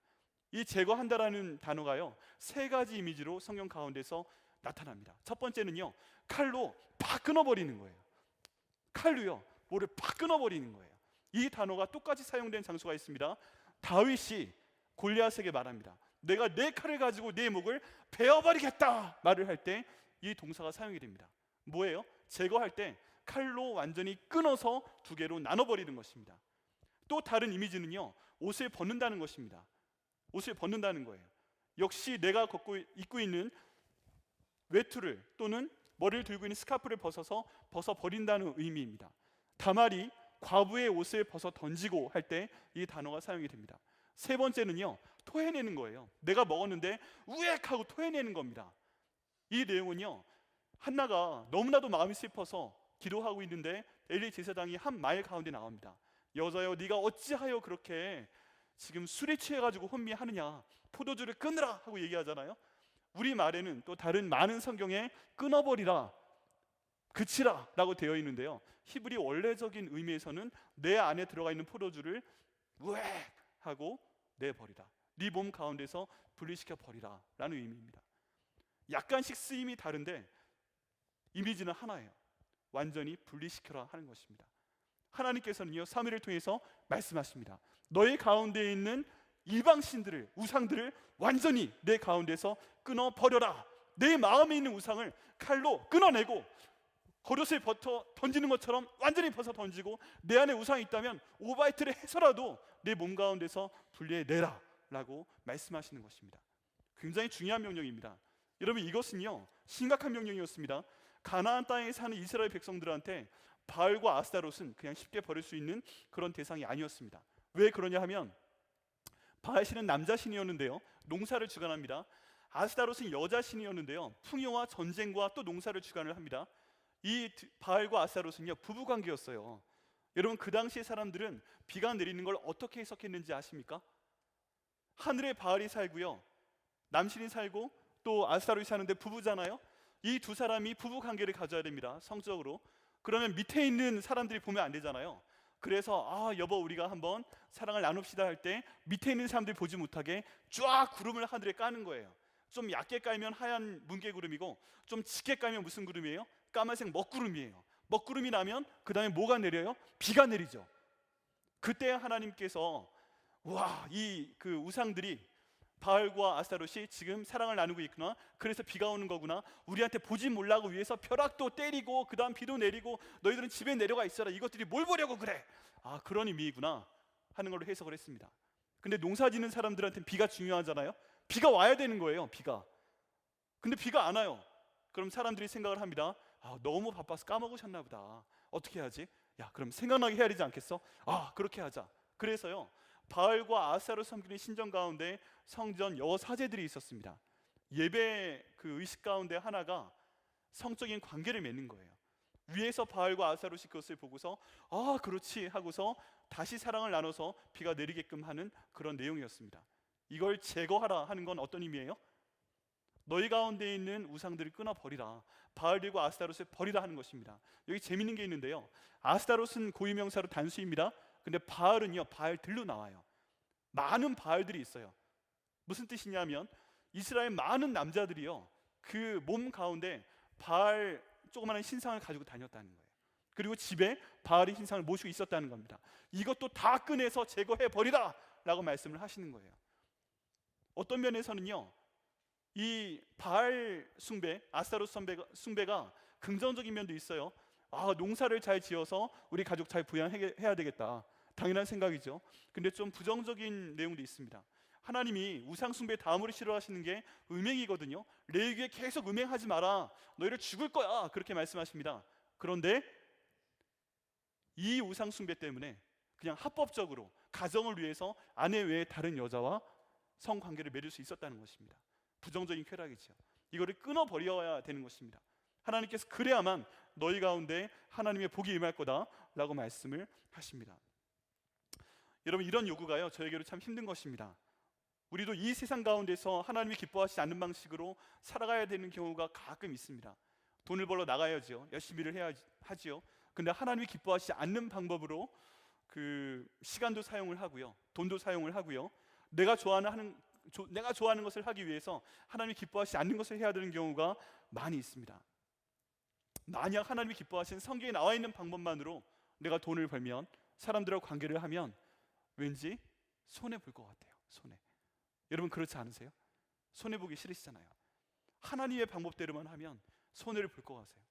이 제거한다라는 단어가요, 세 가지 이미지로 성경 가운데서 나타납니다. 첫 번째는요, 칼로 팍 끊어버리는 거예요. 칼로요, 뭐를 팍 끊어버리는 거예요. 이 단어가 똑같이 사용된 장소가 있습니다. 다윗이 골리앗에게 말합니다. 내가 내 칼을 가지고 네 목을 베어버리겠다 말을 할 때 이 동사가 사용이 됩니다. 뭐예요? 제거할 때 칼로 완전히 끊어서 두 개로 나눠버리는 것입니다. 또 다른 이미지는요, 옷을 벗는다는 것입니다. 옷을 벗는다는 거예요. 역시 내가 입고 있는 외투를 또는 머리를 들고 있는 스카프를 벗어버린다는 의미입니다. 다말이 과부의 옷을 벗어 던지고 할 때 이 단어가 사용이 됩니다. 세 번째는요, 토해내는 거예요. 내가 먹었는데 우엑 하고 토해내는 겁니다. 이 내용은요, 한나가 너무나도 마음이 슬퍼서 기도하고 있는데 엘리 제사장이 한 말 가운데 나옵니다. 여자여, 네가 어찌하여 그렇게 지금 술에 취해가지고 혼미하느냐, 포도주를 끊으라 하고 얘기하잖아요. 우리 말에는 또 다른 많은 성경에 끊어버리라, 그치라 라고 되어 있는데요, 히브리 원래적인 의미에서는 내 안에 들어가 있는 포도주를 우엑 하고 내버리라, 네 몸 가운데서 분리시켜 버리라 라는 의미입니다. 약간씩 쓰임이 다른데 이미지는 하나예요. 완전히 분리시켜라 하는 것입니다. 하나님께서는요, 사무엘을 통해서 말씀하십니다. 너희 가운데 있는 이방신들을, 우상들을 완전히 내 가운데서 끊어버려라. 내 마음에 있는 우상을 칼로 끊어내고 겉옷을 벗어 던지는 것처럼 완전히 벗어 던지고, 내 안에 우상이 있다면 오바이트를 해서라도 내 몸 가운데서 분리해내라 라고 말씀하시는 것입니다. 굉장히 중요한 명령입니다. 여러분, 이것은요, 심각한 명령이었습니다. 가나안 땅에 사는 이스라엘 백성들한테 바알과 아스타롯은 그냥 쉽게 버릴 수 있는 그런 대상이 아니었습니다. 왜 그러냐 하면, 바알 신은 남자 신이었는데요, 농사를 주관합니다. 아스타롯은 여자 신이었는데요, 풍요와 전쟁과 또 농사를 주관을 합니다. 이 바알과 아스타롯은요, 부부 관계였어요. 여러분, 그 당시의 사람들은 비가 내리는 걸 어떻게 해석했는지 아십니까? 하늘에 바알이 살고요, 남신이 살고 또 아스타롯이 사는데 부부잖아요. 이 두 사람이 부부 관계를 가져야 됩니다, 성적으로. 그러면 밑에 있는 사람들이 보면 안 되잖아요. 그래서 여보, 우리가 한번 사랑을 나눕시다 할 때 밑에 있는 사람들이 보지 못하게 쫙 구름을 하늘에 까는 거예요. 좀 얕게 깔면 하얀 뭉게구름이고, 좀 짙게 깔면 무슨 구름이에요? 까만색 먹구름이에요. 먹구름이 나면 그 다음에 뭐가 내려요? 비가 내리죠. 그때 하나님께서 이 그 우상들이, 바알과 아스타롯이 지금 사랑을 나누고 있구나, 그래서 비가 오는 거구나, 우리한테 보지 몰라고 위해서 벼락도 때리고 그 다음 비도 내리고 너희들은 집에 내려가 있어라, 이것들이 뭘 보려고 그래, 그런 의미이구나 하는 걸로 해석을 했습니다. 근데 농사 짓는 사람들한테는 비가 중요하잖아요. 비가 와야 되는 거예요, 비가. 근데 비가 안 와요. 그럼 사람들이 생각을 합니다. 너무 바빠서 까먹으셨나 보다. 어떻게 하지? 야, 그럼 생각나게 해야 되지 않겠어? 그렇게 하자. 그래서요, 바알과 아스타롯 섬기는 신전 가운데 성전 여사제들이 있었습니다. 예배 그 의식 가운데 하나가 성적인 관계를 맺는 거예요. 위에서 바알과 아스타롯이 그것을 보고서 그렇지 하고서 다시 사랑을 나눠서 비가 내리게끔 하는 그런 내용이었습니다. 이걸 제거하라 하는 건 어떤 의미예요? 너희 가운데 있는 우상들을 끊어버리라, 바알들과 아스타롯을 버리라 하는 것입니다. 여기 재밌는 게 있는데요, 아스타롯은 고유명사로 단수입니다. 근데 바알은요, 바알들로 나와요. 많은 바알들이 있어요. 무슨 뜻이냐면, 이스라엘 많은 남자들이요, 그 몸 가운데 바알 조그마한 신상을 가지고 다녔다는 거예요. 그리고 집에 바알의 신상을 모시고 있었다는 겁니다. 이것도 다 꺼내서 제거해 버리라 라고 말씀을 하시는 거예요. 어떤 면에서는요, 이 바알 숭배, 아스타롯 숭배가 긍정적인 면도 있어요. 농사를 잘 지어서 우리 가족 잘 부양해야 되겠다, 당연한 생각이죠. 근데 좀 부정적인 내용도 있습니다. 하나님이 우상 숭배 다음으로 싫어하시는 게 음행이거든요. 레위기에 계속 음행하지 마라, 너희를 죽을 거야, 그렇게 말씀하십니다. 그런데 이 우상 숭배 때문에 그냥 합법적으로 가정을 위해서 아내 외에 다른 여자와 성관계를 맺을 수 있었다는 것입니다. 부정적인 쾌락이죠. 이거를 끊어버려야 되는 것입니다. 하나님께서 그래야만 너희 가운데 하나님의 복이 임할 거다 라고 말씀을 하십니다. 여러분, 이런 요구가요 저에게도 참 힘든 것입니다. 우리도 이 세상 가운데서 하나님이 기뻐하시지 않는 방식으로 살아가야 되는 경우가 가끔 있습니다. 돈을 벌러 나가야죠. 열심히 일을 해야 하지요. 근데 하나님이 기뻐하시지 않는 방법으로 그 시간도 사용을 하고요, 돈도 사용을 하고요, 내가 좋아하는 것을 하기 위해서 하나님이 기뻐하시지 않는 것을 해야 되는 경우가 많이 있습니다. 만약 하나님이 기뻐하시는 성경에 나와 있는 방법만으로 내가 돈을 벌면, 사람들하고 관계를 하면 왠지 손해 볼 것 같아요. 손해. 여러분 그렇지 않으세요? 손해 보기 싫으시잖아요. 하나님의 방법대로만 하면 손해를 볼 것 같아요.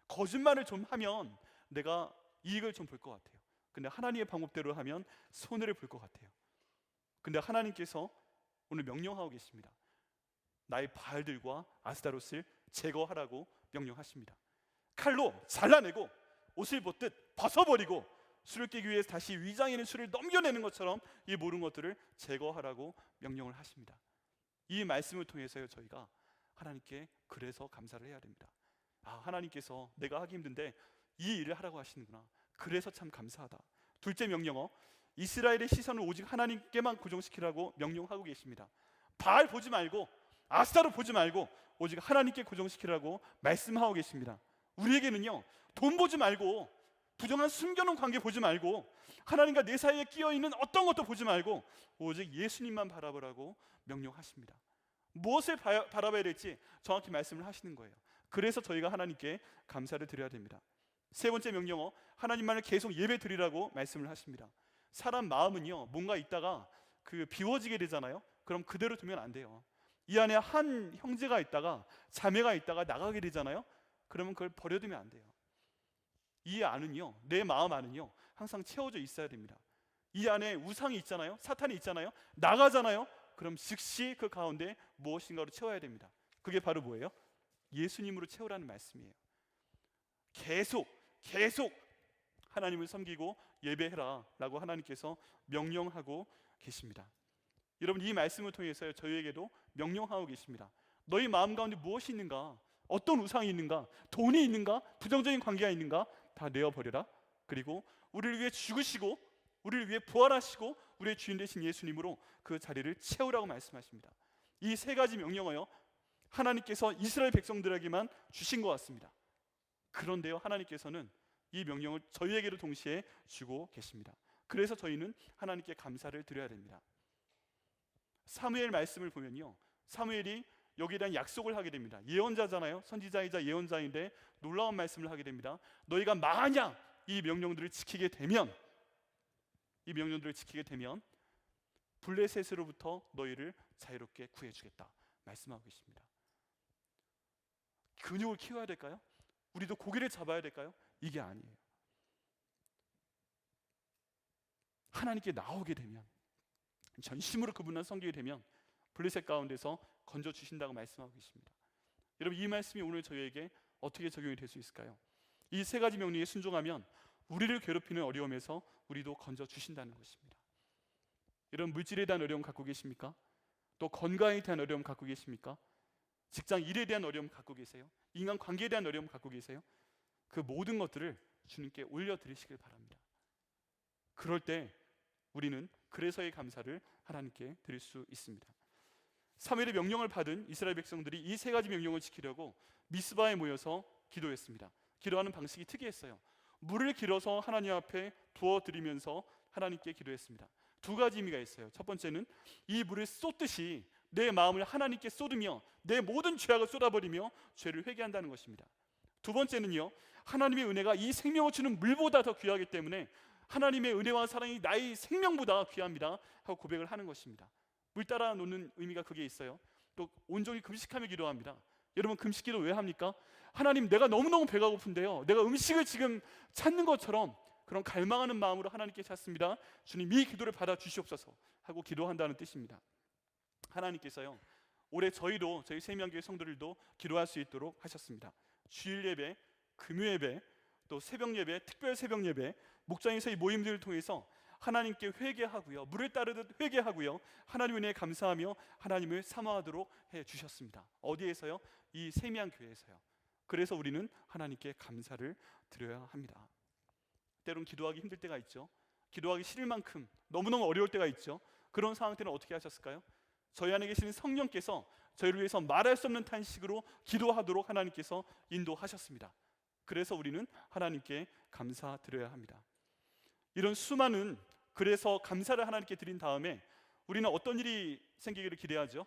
거짓말을 좀 하면 내가 이익을 좀 볼 것 같아요. 근데 하나님의 방법대로 하면 손해를 볼 것 같아요. 근데 하나님께서 오늘 명령하고 계십니다. 나의 바알들과 아스타롯을 제거하라고 명령하십니다. 칼로 잘라내고 옷을 벗듯 벗어버리고 술을 깨기 위해서 다시 위장에 있는 술을 넘겨내는 것처럼 이 모든 것들을 제거하라고 명령을 하십니다. 이 말씀을 통해서요 저희가 하나님께 그래서 감사를 해야 됩니다. 하나님께서 내가 하기 힘든데 이 일을 하라고 하시는구나. 그래서 참 감사하다. 둘째 명령어, 이스라엘의 시선을 오직 하나님께만 고정시키라고 명령하고 계십니다. 바알 보지 말고 아스타롯 보지 말고 오직 하나님께 고정시키라고 말씀하고 계십니다. 우리에게는요 돈 보지 말고 부정한 숨겨놓은 관계 보지 말고 하나님과 내 사이에 끼어있는 어떤 것도 보지 말고 오직 예수님만 바라보라고 명령하십니다. 무엇을 바라봐야 될지 정확히 말씀을 하시는 거예요. 그래서 저희가 하나님께 감사를 드려야 됩니다. 세 번째 명령어, 하나님만을 계속 예배 드리라고 말씀을 하십니다. 사람 마음은요 뭔가 있다가 비워지게 되잖아요. 그럼 그대로 두면 안 돼요. 이 안에 한 형제가 있다가 자매가 있다가 나가게 되잖아요. 그러면 그걸 버려두면 안 돼요. 이 안은요, 내 마음 안은요 항상 채워져 있어야 됩니다. 이 안에 우상이 있잖아요, 사탄이 있잖아요, 나가잖아요. 그럼 즉시 그 가운데 무엇인가로 채워야 됩니다. 그게 바로 뭐예요? 예수님으로 채우라는 말씀이에요. 계속 하나님을 섬기고 예배해라 라고 하나님께서 명령하고 계십니다. 여러분 이 말씀을 통해서 저희에게도 명령하고 계십니다. 너희 마음 가운데 무엇이 있는가? 어떤 우상이 있는가? 돈이 있는가? 부정적인 관계가 있는가? 다 내어버려라. 그리고 우리를 위해 죽으시고 우리를 위해 부활하시고 우리의 주인 되신 예수님으로 그 자리를 채우라고 말씀하십니다. 이 세 가지 명령어요 하나님께서 이스라엘 백성들에게만 주신 것 같습니다. 그런데요 하나님께서는 이 명령을 저희에게도 동시에 주고 계십니다. 그래서 저희는 하나님께 감사를 드려야 됩니다. 사무엘 말씀을 보면요 사무엘이 여기에 대한 약속을 하게 됩니다. 예언자잖아요. 선지자이자 예언자인데 놀라운 말씀을 하게 됩니다. 너희가 만약 이 명령들을 지키게 되면 블레셋으로부터 너희를 자유롭게 구해주겠다 말씀하고 계십니다. 근육을 키워야 될까요? 우리도 고기를 잡아야 될까요? 이게 아니에요. 하나님께 나오게 되면, 전심으로 그분을 섬기게 되면 블레셋 가운데서 건져주신다고 말씀하고 계십니다. 여러분 이 말씀이 오늘 저희에게 어떻게 적용이 될 수 있을까요? 이 세 가지 명령에 순종하면 우리를 괴롭히는 어려움에서 우리도 건져주신다는 것입니다. 여러분 물질에 대한 어려움 갖고 계십니까? 또 건강에 대한 어려움 갖고 계십니까? 직장 일에 대한 어려움 갖고 계세요? 인간 관계에 대한 어려움 갖고 계세요? 그 모든 것들을 주님께 올려드리시길 바랍니다. 그럴 때 우리는 그래서의 감사를 하나님께 드릴 수 있습니다. 사무엘의 명령을 받은 이스라엘 백성들이 이 세 가지 명령을 지키려고 미스바에 모여서 기도했습니다. 기도하는 방식이 특이했어요. 물을 길어서 하나님 앞에 부어드리면서 하나님께 기도했습니다. 두 가지 의미가 있어요. 첫 번째는 이 물을 쏟듯이 내 마음을 하나님께 쏟으며 내 모든 죄악을 쏟아버리며 죄를 회개한다는 것입니다. 두 번째는요 하나님의 은혜가 이 생명을 주는 물보다 더 귀하기 때문에 하나님의 은혜와 사랑이 나의 생명보다 귀합니다 하고 고백을 하는 것입니다. 물 따라 놓는 의미가 그게 있어요. 또 온종일 금식하며 기도합니다. 여러분 금식기도 왜 합니까? 하나님 내가 너무너무 배가 고픈데요 내가 음식을 지금 찾는 것처럼 그런 갈망하는 마음으로 하나님께 찾습니다. 주님 이 기도를 받아 주시옵소서 하고 기도한다는 뜻입니다. 하나님께서요 올해 저희 세미양교회 성도들도 기도할 수 있도록 하셨습니다. 주일 예배, 금요 예배, 또 새벽 예배, 특별 새벽 예배, 목장에서의 모임들을 통해서 하나님께 회개하고요 물을 따르듯 회개하고요 하나님 은혜에 감사하며 하나님을 사모하도록 해주셨습니다. 어디에서요? 이 세미양교회에서요. 그래서 우리는 하나님께 감사를 드려야 합니다. 때론 기도하기 힘들 때가 있죠. 기도하기 싫을 만큼 너무너무 어려울 때가 있죠. 그런 상황 때는 어떻게 하셨을까요? 저희 안에 계시는 성령께서 저희를 위해서 말할 수 없는 탄식으로 기도하도록 하나님께서 인도하셨습니다. 그래서 우리는 하나님께 감사드려야 합니다. 이런 수많은 그래서 감사를 하나님께 드린 다음에 우리는 어떤 일이 생기기를 기대하죠?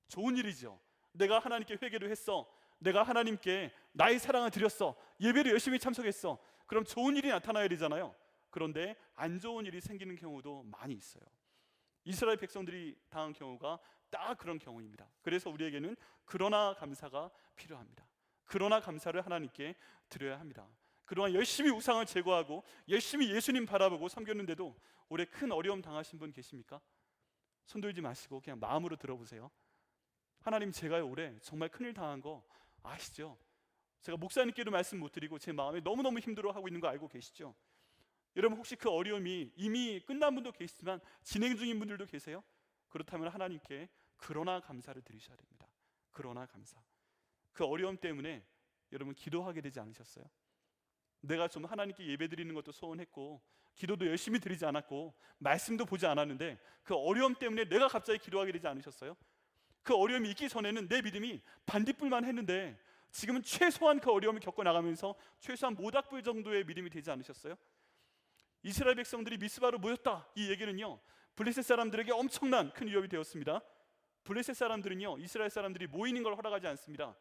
좋은 일이죠. 내가 하나님께 회개를 했어. 내가 하나님께 나의 사랑을 드렸어. 예배를 열심히 참석했어. 그럼 좋은 일이 나타나야 되잖아요. 그런데 안 좋은 일이 생기는 경우도 많이 있어요. 이스라엘 백성들이 당한 경우가 딱 그런 경우입니다. 그래서 우리에게는 그러나 감사가 필요합니다. 그러나 감사를 하나님께 드려야 합니다. 그동안 열심히 우상을 제거하고 열심히 예수님 바라보고 섬겼는데도 올해 큰 어려움 당하신 분 계십니까? 손 들지 마시고 그냥 마음으로 들어보세요. 하나님, 제가 올해 정말 큰일 당한 거 아시죠? 제가 목사님께도 말씀 못 드리고 제 마음에 너무너무 힘들어하고 있는 거 알고 계시죠? 여러분, 혹시 그 어려움이 이미 끝난 분도 계시지만 진행 중인 분들도 계세요? 그렇다면 하나님께 그러나 감사를 드리셔야 됩니다. 그러나 감사. 그 어려움 때문에 여러분 기도하게 되지 않으셨어요? 내가 좀 하나님께 예배 드리는 것도 소원했고 기도도 열심히 드리지 않았고 말씀도 보지 않았는데 그 어려움 때문에 내가 갑자기 기도하게 되지 않으셨어요? 그 어려움이 있기 전에는 내 믿음이 반딧불만 했는데 지금은 최소한 그 어려움을 겪어나가면서 최소한 모닥불 정도의 믿음이 되지 않으셨어요? 이스라엘 백성들이 미스바로 모였다, 이 얘기는요 블레셋 사람들에게 엄청난 큰 위협이 되었습니다. 블레셋 사람들은요 이스라엘 사람들이 모이는 걸 허락하지 않습니다.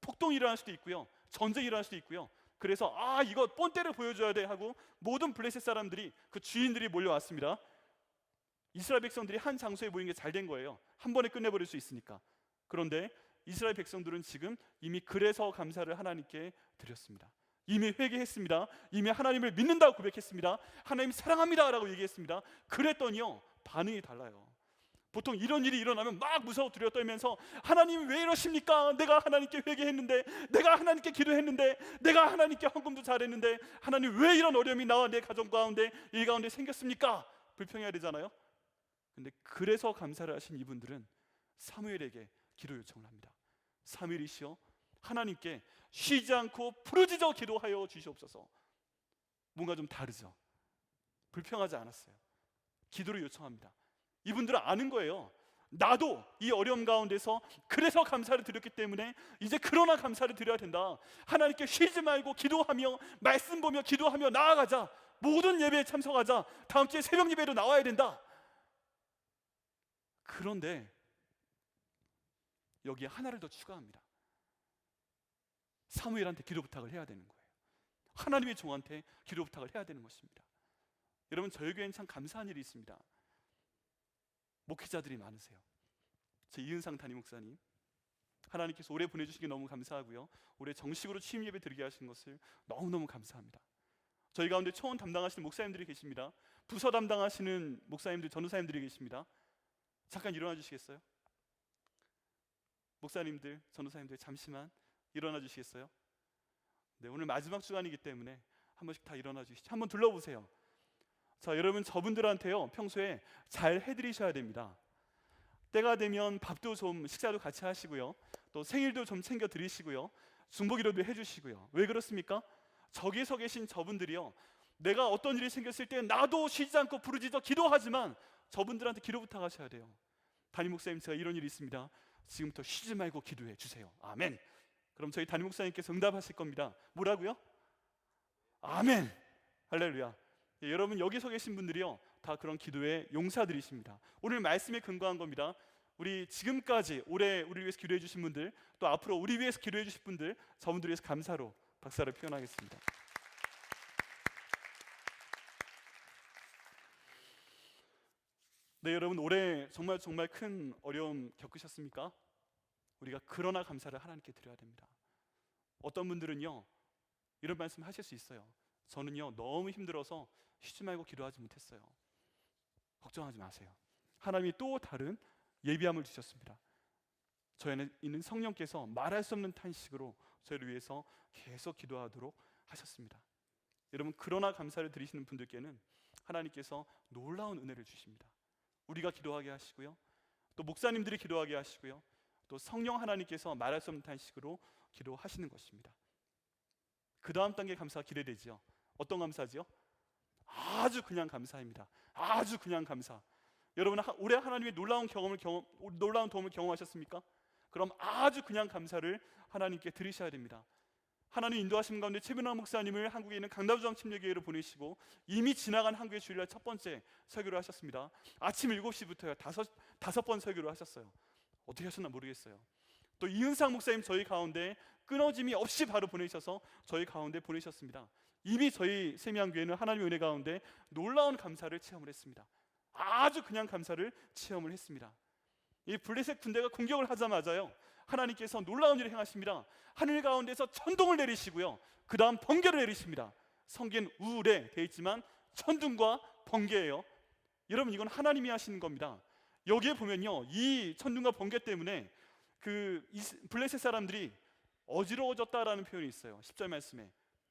폭동이 일어날 수도 있고요, 전쟁이 일어날 수도 있고요. 그래서 이거 본때를 보여줘야 돼 하고 모든 블레셋 사람들이, 그 주인들이 몰려왔습니다. 이스라엘 백성들이 한 장소에 모인 게 잘 된 거예요. 한 번에 끝내버릴 수 있으니까. 그런데 이스라엘 백성들은 지금 이미 그래서 감사를 하나님께 드렸습니다. 이미 회개했습니다. 이미 하나님을 믿는다고 고백했습니다. 하나님 사랑합니다 라고 얘기했습니다. 그랬더니요 반응이 달라요. 보통 이런 일이 일어나면 막 무서워 두려워 떨면서 하나님 왜 이러십니까? 내가 하나님께 회개했는데, 내가 하나님께 기도했는데, 내가 하나님께 헌금도 잘했는데 하나님 왜 이런 어려움이 나와 내 가정 가운데, 일 가운데 생겼습니까? 불평해야 되잖아요. 근데 그래서 감사를 하신 이분들은 사무엘에게 기도 요청을 합니다. 사무엘이시여, 하나님께 쉬지 않고 부르짖어 기도하여 주시옵소서. 뭔가 좀 다르죠? 불평하지 않았어요. 기도를 요청합니다. 이분들은 아는 거예요. 나도 이 어려움 가운데서 그래서 감사를 드렸기 때문에 이제 그러나 감사를 드려야 된다. 하나님께 쉬지 말고 기도하며 말씀 보며 기도하며 나아가자. 모든 예배에 참석하자. 다음 주에 새벽 예배로 나와야 된다. 그런데 여기에 하나를 더 추가합니다. 사무엘한테 기도 부탁을 해야 되는 거예요. 하나님의 종한테 기도 부탁을 해야 되는 것입니다. 여러분, 저희 교회는 참 감사한 일이 있습니다. 목회자들이 많으세요. 제 이은상 담임 목사님, 하나님께서 올해 보내주시기 너무 감사하고요, 올해 정식으로 취임 예배 드리게 하신 것을 너무너무 감사합니다. 저희 가운데 초원 담당하시는 목사님들이 계십니다. 부서 담당하시는 목사님들, 전도사님들이 계십니다. 잠깐 일어나 주시겠어요? 목사님들, 전도사님들 잠시만 일어나 주시겠어요? 네, 오늘 마지막 주간이기 때문에 한 번씩 다 일어나 주시죠. 한번 둘러보세요. 자, 여러분, 저분들한테요 평소에 잘 해드리셔야 됩니다. 때가 되면 밥도 좀, 식사도 같이 하시고요, 또 생일도 좀 챙겨 드리시고요, 중보기도도 해주시고요. 왜 그렇습니까? 저기서 계신 저분들이요, 내가 어떤 일이 생겼을 때 나도 쉬지 않고 부르짖어 기도하지만 저분들한테 기도 부탁하셔야 돼요. 담임 목사님, 제가 이런 일이 있습니다. 지금부터 쉬지 말고 기도해 주세요. 아멘. 그럼 저희 담임 목사님께서 응답하실 겁니다. 뭐라고요? 아멘. 할렐루야. 예, 여러분, 여기서 계신 분들이요 다 그런 기도의 용사들이십니다. 오늘 말씀에 근거한 겁니다. 우리 지금까지 올해 우리를 위해서 기도해 주신 분들, 또 앞으로 우리 위해서 기도해 주실 분들, 저분들을 위해서 감사로 박사를 표현하겠습니다. 네, 여러분, 올해 정말 큰 어려움 겪으셨습니까? 우리가 그러나 감사를 하나님께 드려야 됩니다. 어떤 분들은요 이런 말씀 하실 수 있어요. 저는요 너무 힘들어서 쉬지 말고 기도하지 못했어요. 걱정하지 마세요. 하나님이 또 다른 예비함을 주셨습니다. 저희 안에 있는 성령께서 말할 수 없는 탄식으로 저희를 위해서 계속 기도하도록 하셨습니다. 여러분, 그러나 감사를 드리시는 분들께는 하나님께서 놀라운 은혜를 주십니다. 우리가 기도하게 하시고요, 또 목사님들이 기도하게 하시고요, 또 성령 하나님께서 말할 수 없는 탄식으로 기도하시는 것입니다. 그 다음 단계 감사가 기대되지요. 어떤 감사지요? 아주 그냥 감사입니다. 아주 그냥 감사. 여러분 올해 하나님의 놀라운 도움을 경험하셨습니까? 그럼 아주 그냥 감사를 하나님께 드리셔야 됩니다. 하나님 인도하심 가운데 최변환 목사님을 한국에 있는 강남주장 침례교회로 보내시고 이미 지나간 한국의 주일날 첫 번째 설교를 하셨습니다. 아침 7시부터요 다섯 번 설교를 하셨어요. 어떻게 하셨나 모르겠어요. 또 이은상 목사님 저희 가운데 끊어짐이 없이 바로 보내셔서 저희 가운데 보내셨습니다. 이미 저희 세미양교회는 하나님의 은혜 가운데 놀라운 감사를 체험을 했습니다. 아주 그냥 감사를 체험을 했습니다. 이 블레셋 군대가 공격을 하자마자요 하나님께서 놀라운 일을 행하십니다. 하늘 가운데서 천둥을 내리시고요 그 다음 번개를 내리십니다. 성경엔 우울에 되어 있지만 천둥과 번개예요. 여러분 이건 하나님이 하시는 겁니다. 여기에 보면요 이 천둥과 번개 때문에 그 블레셋 사람들이 어지러워졌다라는 표현이 있어요 10절 말씀에.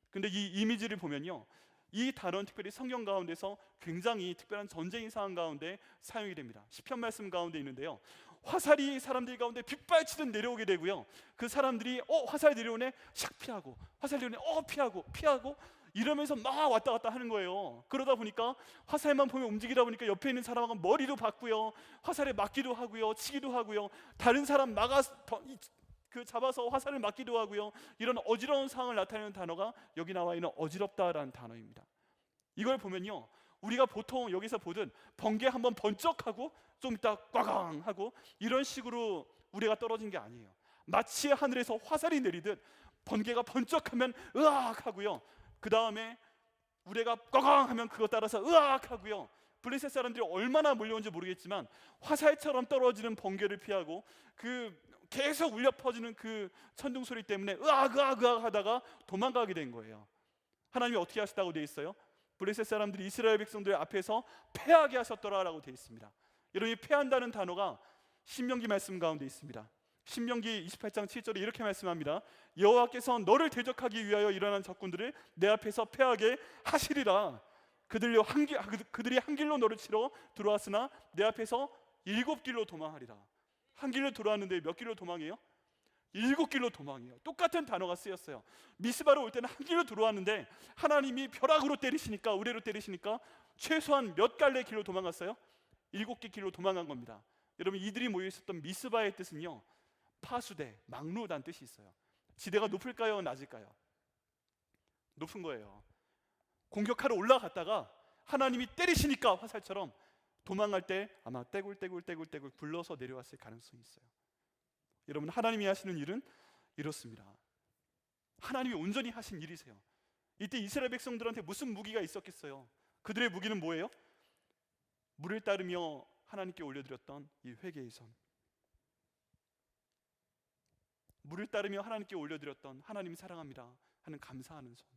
근데 이 이미지를 보면요 이 단어는 특별히 성경 가운데서 굉장히 특별한 전쟁의 상황 가운데 사용이 됩니다. 시편 말씀 가운데 있는데요 화살이 사람들 가운데 빗발치듯 내려오게 되고요 그 사람들이 화살 내려오네 샥 피하고 화살 내려오네 피하고 이러면서 막 왔다 갔다 하는 거예요. 그러다 보니까 화살만 보면 움직이다 보니까 옆에 있는 사람하고 머리도 박고요 화살에 맞기도 하고요 치기도 하고요 다른 사람 잡아서 화살을 맞기도 하고요 이런 어지러운 상황을 나타내는 단어가 여기 나와 있는 어지럽다라는 단어입니다. 이걸 보면요 우리가 보통 여기서 보든 번개 한번 번쩍하고 좀 이따 꽝 하고 이런 식으로 우리가 떨어진 게 아니에요. 마치 하늘에서 화살이 내리듯 번개가 번쩍하면 으악 하고요 그 다음에 우리가 꽝 하면 그거 따라서 으악 하고요 블레셋 사람들이 얼마나 몰려온지 모르겠지만 화살처럼 떨어지는 번개를 피하고 그 계속 울려 퍼지는 그 천둥 소리 때문에 으악 하다가 도망가게 된 거예요. 하나님이 어떻게 하시다고 되어 있어요? 블레셋 사람들이 이스라엘 백성들 앞에서 패하게 하셨더라라고 되어 있습니다. 여러분이 패한다는 단어가 신명기 말씀 가운데 있습니다. 신명기 28장 7절에 이렇게 말씀합니다. 여호와께서 너를 대적하기 위하여 일어난 적군들을 내 앞에서 패하게 하시리라. 그들이 한 길로 너를 치러 들어왔으나 내 앞에서 7길로 도망하리라. 한 길로 들어왔는데 몇 길로 도망해요? 7길로 도망해요. 똑같은 단어가 쓰였어요. 미스바로 올 때는 한 길로 들어왔는데 하나님이 벼락으로 때리시니까 우레로 때리시니까 최소한 몇 갈래 길로 도망갔어요? 7개 길로 도망간 겁니다. 여러분 이들이 모여 있었던 미스바의 뜻은요 파수대, 막루라는 뜻이 있어요. 지대가 높을까요? 낮을까요? 높은 거예요. 공격하러 올라갔다가 하나님이 때리시니까 화살처럼 도망갈 때 아마 떼굴떼굴 굴러서 내려왔을 가능성이 있어요. 여러분 하나님이 하시는 일은 이렇습니다. 하나님이 온전히 하신 일이세요. 이때 이스라엘 백성들한테 무슨 무기가 있었겠어요? 그들의 무기는 뭐예요? 물을 따르며 하나님께 올려드렸던 이 회개의 손, 물을 따르며 하나님께 올려드렸던 하나님 사랑합니다 하는 감사하는 손,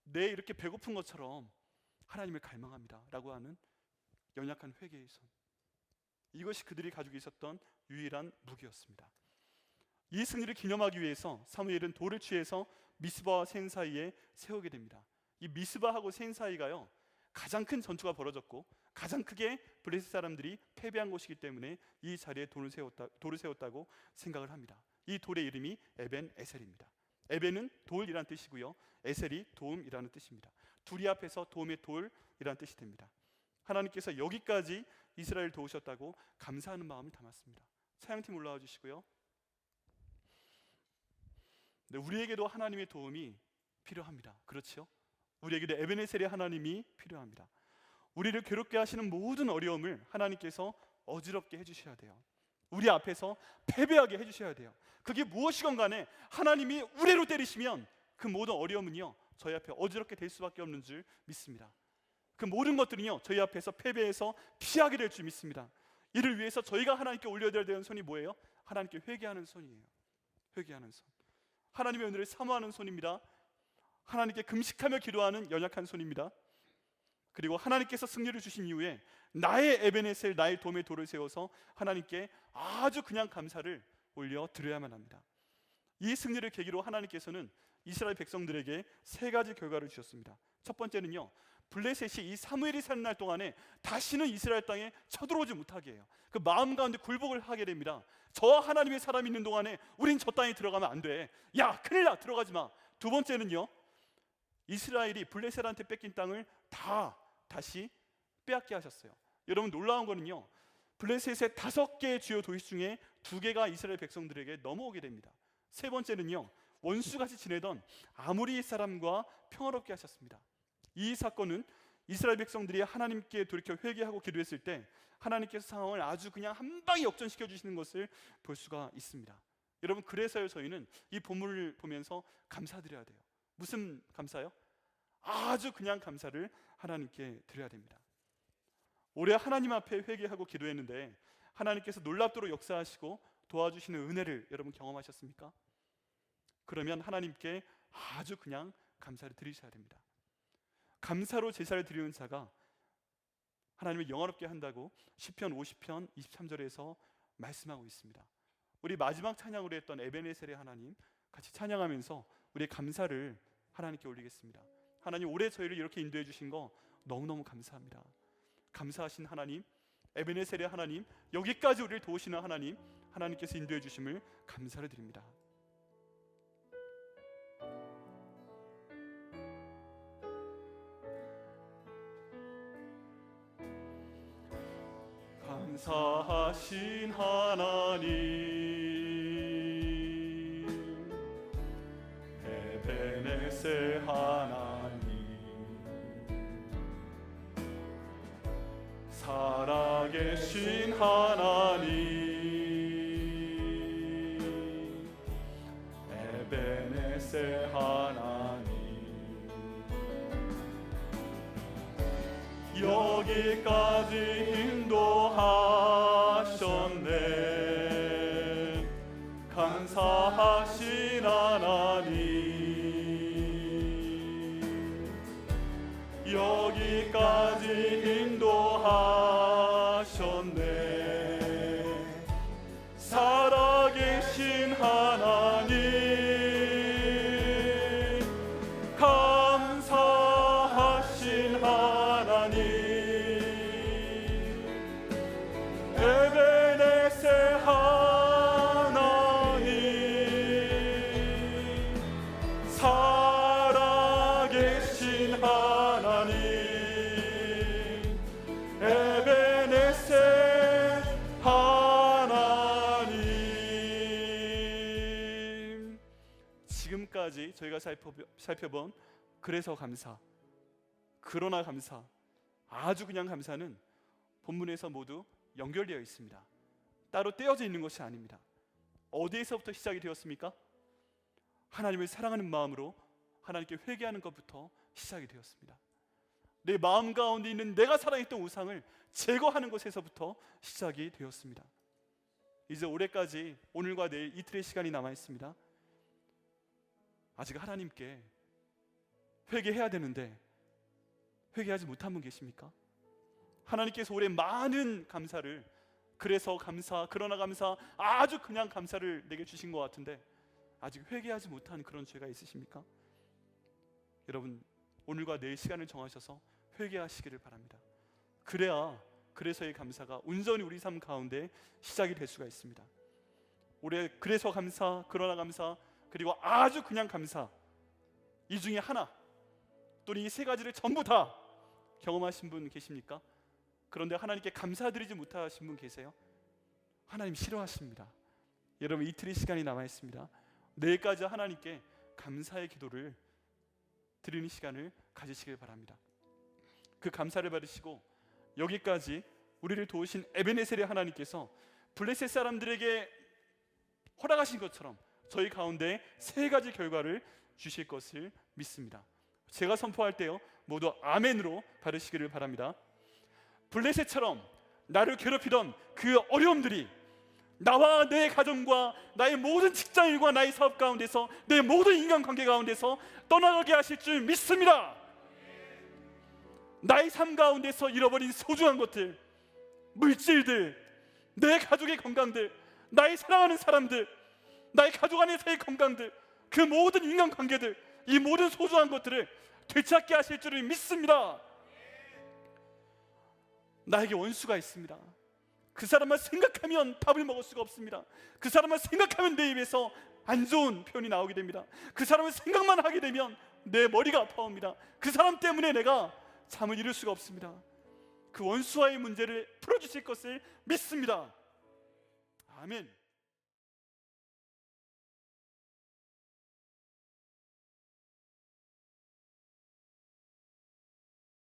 내 이렇게 배고픈 것처럼 하나님을 갈망합니다 라고 하는 연약한 회개의 손, 이것이 그들이 가지고 있었던 유일한 무기였습니다. 이 승리를 기념하기 위해서 사무엘은 돌을 취해서 미스바와 센 사이에 세우게 됩니다. 이 미스바하고 센 사이가요 가장 큰 전투가 벌어졌고 가장 크게 블레셋 사람들이 패배한 곳이기 때문에 이 자리에 돌을 세웠다고 생각을 합니다. 이 돌의 이름이 에벤 에셀입니다. 에벤은 돌이란 뜻이고요 에셀이 도움이라는 뜻입니다. 둘이 앞에서 도움의 돌이란 뜻이 됩니다. 하나님께서 여기까지 이스라엘 도우셨다고 감사하는 마음을 담았습니다. 사양팀 올라와 주시고요. 네, 우리에게도 하나님의 도움이 필요합니다. 그렇죠? 우리에게도 에베네셀의 하나님이 필요합니다. 우리를 괴롭게 하시는 모든 어려움을 하나님께서 어지럽게 해주셔야 돼요. 우리 앞에서 패배하게 해주셔야 돼요. 그게 무엇이건 간에 하나님이 우레로 때리시면 그 모든 어려움은요 저희 앞에 어지럽게 될 수밖에 없는 줄 믿습니다. 그 모든 것들은요 저희 앞에서 패배해서 피하게 될 줄 믿습니다. 이를 위해서 저희가 하나님께 올려드려야 되는 손이 뭐예요? 하나님께 회개하는 손이에요. 회개하는 손, 하나님의 은혜를 사모하는 손입니다. 하나님께 금식하며 기도하는 연약한 손입니다. 그리고 하나님께서 승리를 주신 이후에 나의 에베네셀, 나의 도움의 돌을 세워서 하나님께 아주 그냥 감사를 올려드려야만 합니다. 이 승리를 계기로 하나님께서는 이스라엘 백성들에게 세 가지 결과를 주셨습니다. 첫 번째는요 블레셋이 이 사무엘이 사는 날 동안에 다시는 이스라엘 땅에 쳐들어오지 못하게 해요. 그 마음 가운데 굴복을 하게 됩니다. 저 하나님의 사람이 있는 동안에 우린 저 땅에 들어가면 안 돼. 야 큰일 나, 들어가지 마. 두 번째는요 이스라엘이 블레셋한테 뺏긴 땅을 다 다시 빼앗게 하셨어요. 여러분, 놀라운 거는요, 블레셋의 5개의 주요 도시 중에 2개가 이스라엘 백성들에게 넘어오게 됩니다. 세 번째는요, 원수같이 지내던 아모리 사람과 평화롭게 하셨습니다. 이 사건은 이스라엘 백성들이 하나님께 돌이켜 회개하고 기도했을 때 하나님께서 상황을 아주 그냥 한 방에 역전시켜 주시는 것을 볼 수가 있습니다. 여러분, 그래서요, 저희는 이 본문을 보면서 감사드려야 돼요. 무슨 감사요? 아주 그냥 감사를 하나님께 드려야 됩니다. 올해 하나님 앞에 회개하고 기도했는데 하나님께서 놀랍도록 역사하시고 도와주시는 은혜를 여러분 경험하셨습니까? 그러면 하나님께 아주 그냥 감사를 드리셔야 됩니다. 감사로 제사를 드리는 자가 하나님을 영화롭게 한다고 시편 50편 23절에서 말씀하고 있습니다. 우리 마지막 찬양으로 했던 에베네셀의 하나님 같이 찬양하면서 우리의 감사를 하나님께 올리겠습니다. 하나님, 올해 저희를 이렇게 인도해 주신 거 너무너무 감사합니다. 감사하신 하나님, 에베네셀의 하나님, 여기까지 우리를 도우시는 하나님, 하나님께서 인도해 주심을 감사를 드립니다. 감사하신 하나님, 에베네셀 하나님, 살아계신 하나님, 에베네셀 하나님, 여기까지 인도하셨네. 감사하신 하나님, 여기까지 인도하셨네. 살아계신 하나님, 감사하신 하나님, 에베네셀 하나님, 살아계신 하나님, 에베네셀 하나님. 지금까지 저희가 살펴본 그래서 감사, 그러나 감사, 아주 그냥 감사는 본문에서 모두 연결되어 있습니다. 따로 떼어져 있는 것이 아닙니다. 어디에서부터 시작이 되었습니까? 하나님을 사랑하는 마음으로 하나님께 회개하는 것부터 시작이 되었습니다. 내 마음 가운데 있는 내가 사랑했던 우상을 제거하는 것에서부터 시작이 되었습니다. 이제 올해까지 오늘과 내일 이틀의 시간이 남아 있습니다. 아직 하나님께 회개해야 되는데 회개하지 못한 분 계십니까? 하나님께서 올해 많은 감사를, 그래서 감사, 그러나 감사, 아주 그냥 감사를 내게 주신 것 같은데 아직 회개하지 못한 그런 죄가 있으십니까? 여러분, 오늘과 내일 시간을 정하셔서 회개하시기를 바랍니다. 그래서의 감사가 온전히 우리 삶 가운데 시작이 될 수가 있습니다. 올해 그래서 감사, 그러나 감사, 그리고 아주 그냥 감사, 이 중에 하나 또는 이 세 가지를 전부 다 경험하신 분 계십니까? 그런데 하나님께 감사드리지 못하신 분 계세요? 하나님 싫어하십니다. 여러분, 이틀의 시간이 남아 있습니다. 내일까지 하나님께 감사의 기도를 드리는 시간을 가지시길 바랍니다. 그 감사를 받으시고 여기까지 우리를 도우신 에베네셀의 하나님께서 블레셋 사람들에게 허락하신 것처럼 저희 가운데 세 가지 결과를 주실 것을 믿습니다. 제가 선포할 때요, 모두 아멘으로 받으시기를 바랍니다. 블레셋처럼 나를 괴롭히던 그 어려움들이 나와 내 가정과 나의 모든 직장일과 나의 사업 가운데서, 내 모든 인간관계 가운데서 떠나가게 하실 줄 믿습니다. 나의 삶 가운데서 잃어버린 소중한 것들, 물질들, 내 가족의 건강들, 나의 사랑하는 사람들, 나의 가족 안에서의 건강들, 그 모든 인간관계들, 이 모든 소중한 것들을 되찾게 하실 줄을 믿습니다. 나에게 원수가 있습니다. 그 사람만 생각하면 밥을 먹을 수가 없습니다. 그 사람만 생각하면 내 입에서 안 좋은 표현이 나오게 됩니다. 그 사람을 생각만 하게 되면 내 머리가 아파옵니다. 그 사람 때문에 내가 잠을 이룰 수가 없습니다. 그 원수와의 문제를 풀어주실 것을 믿습니다. 아멘.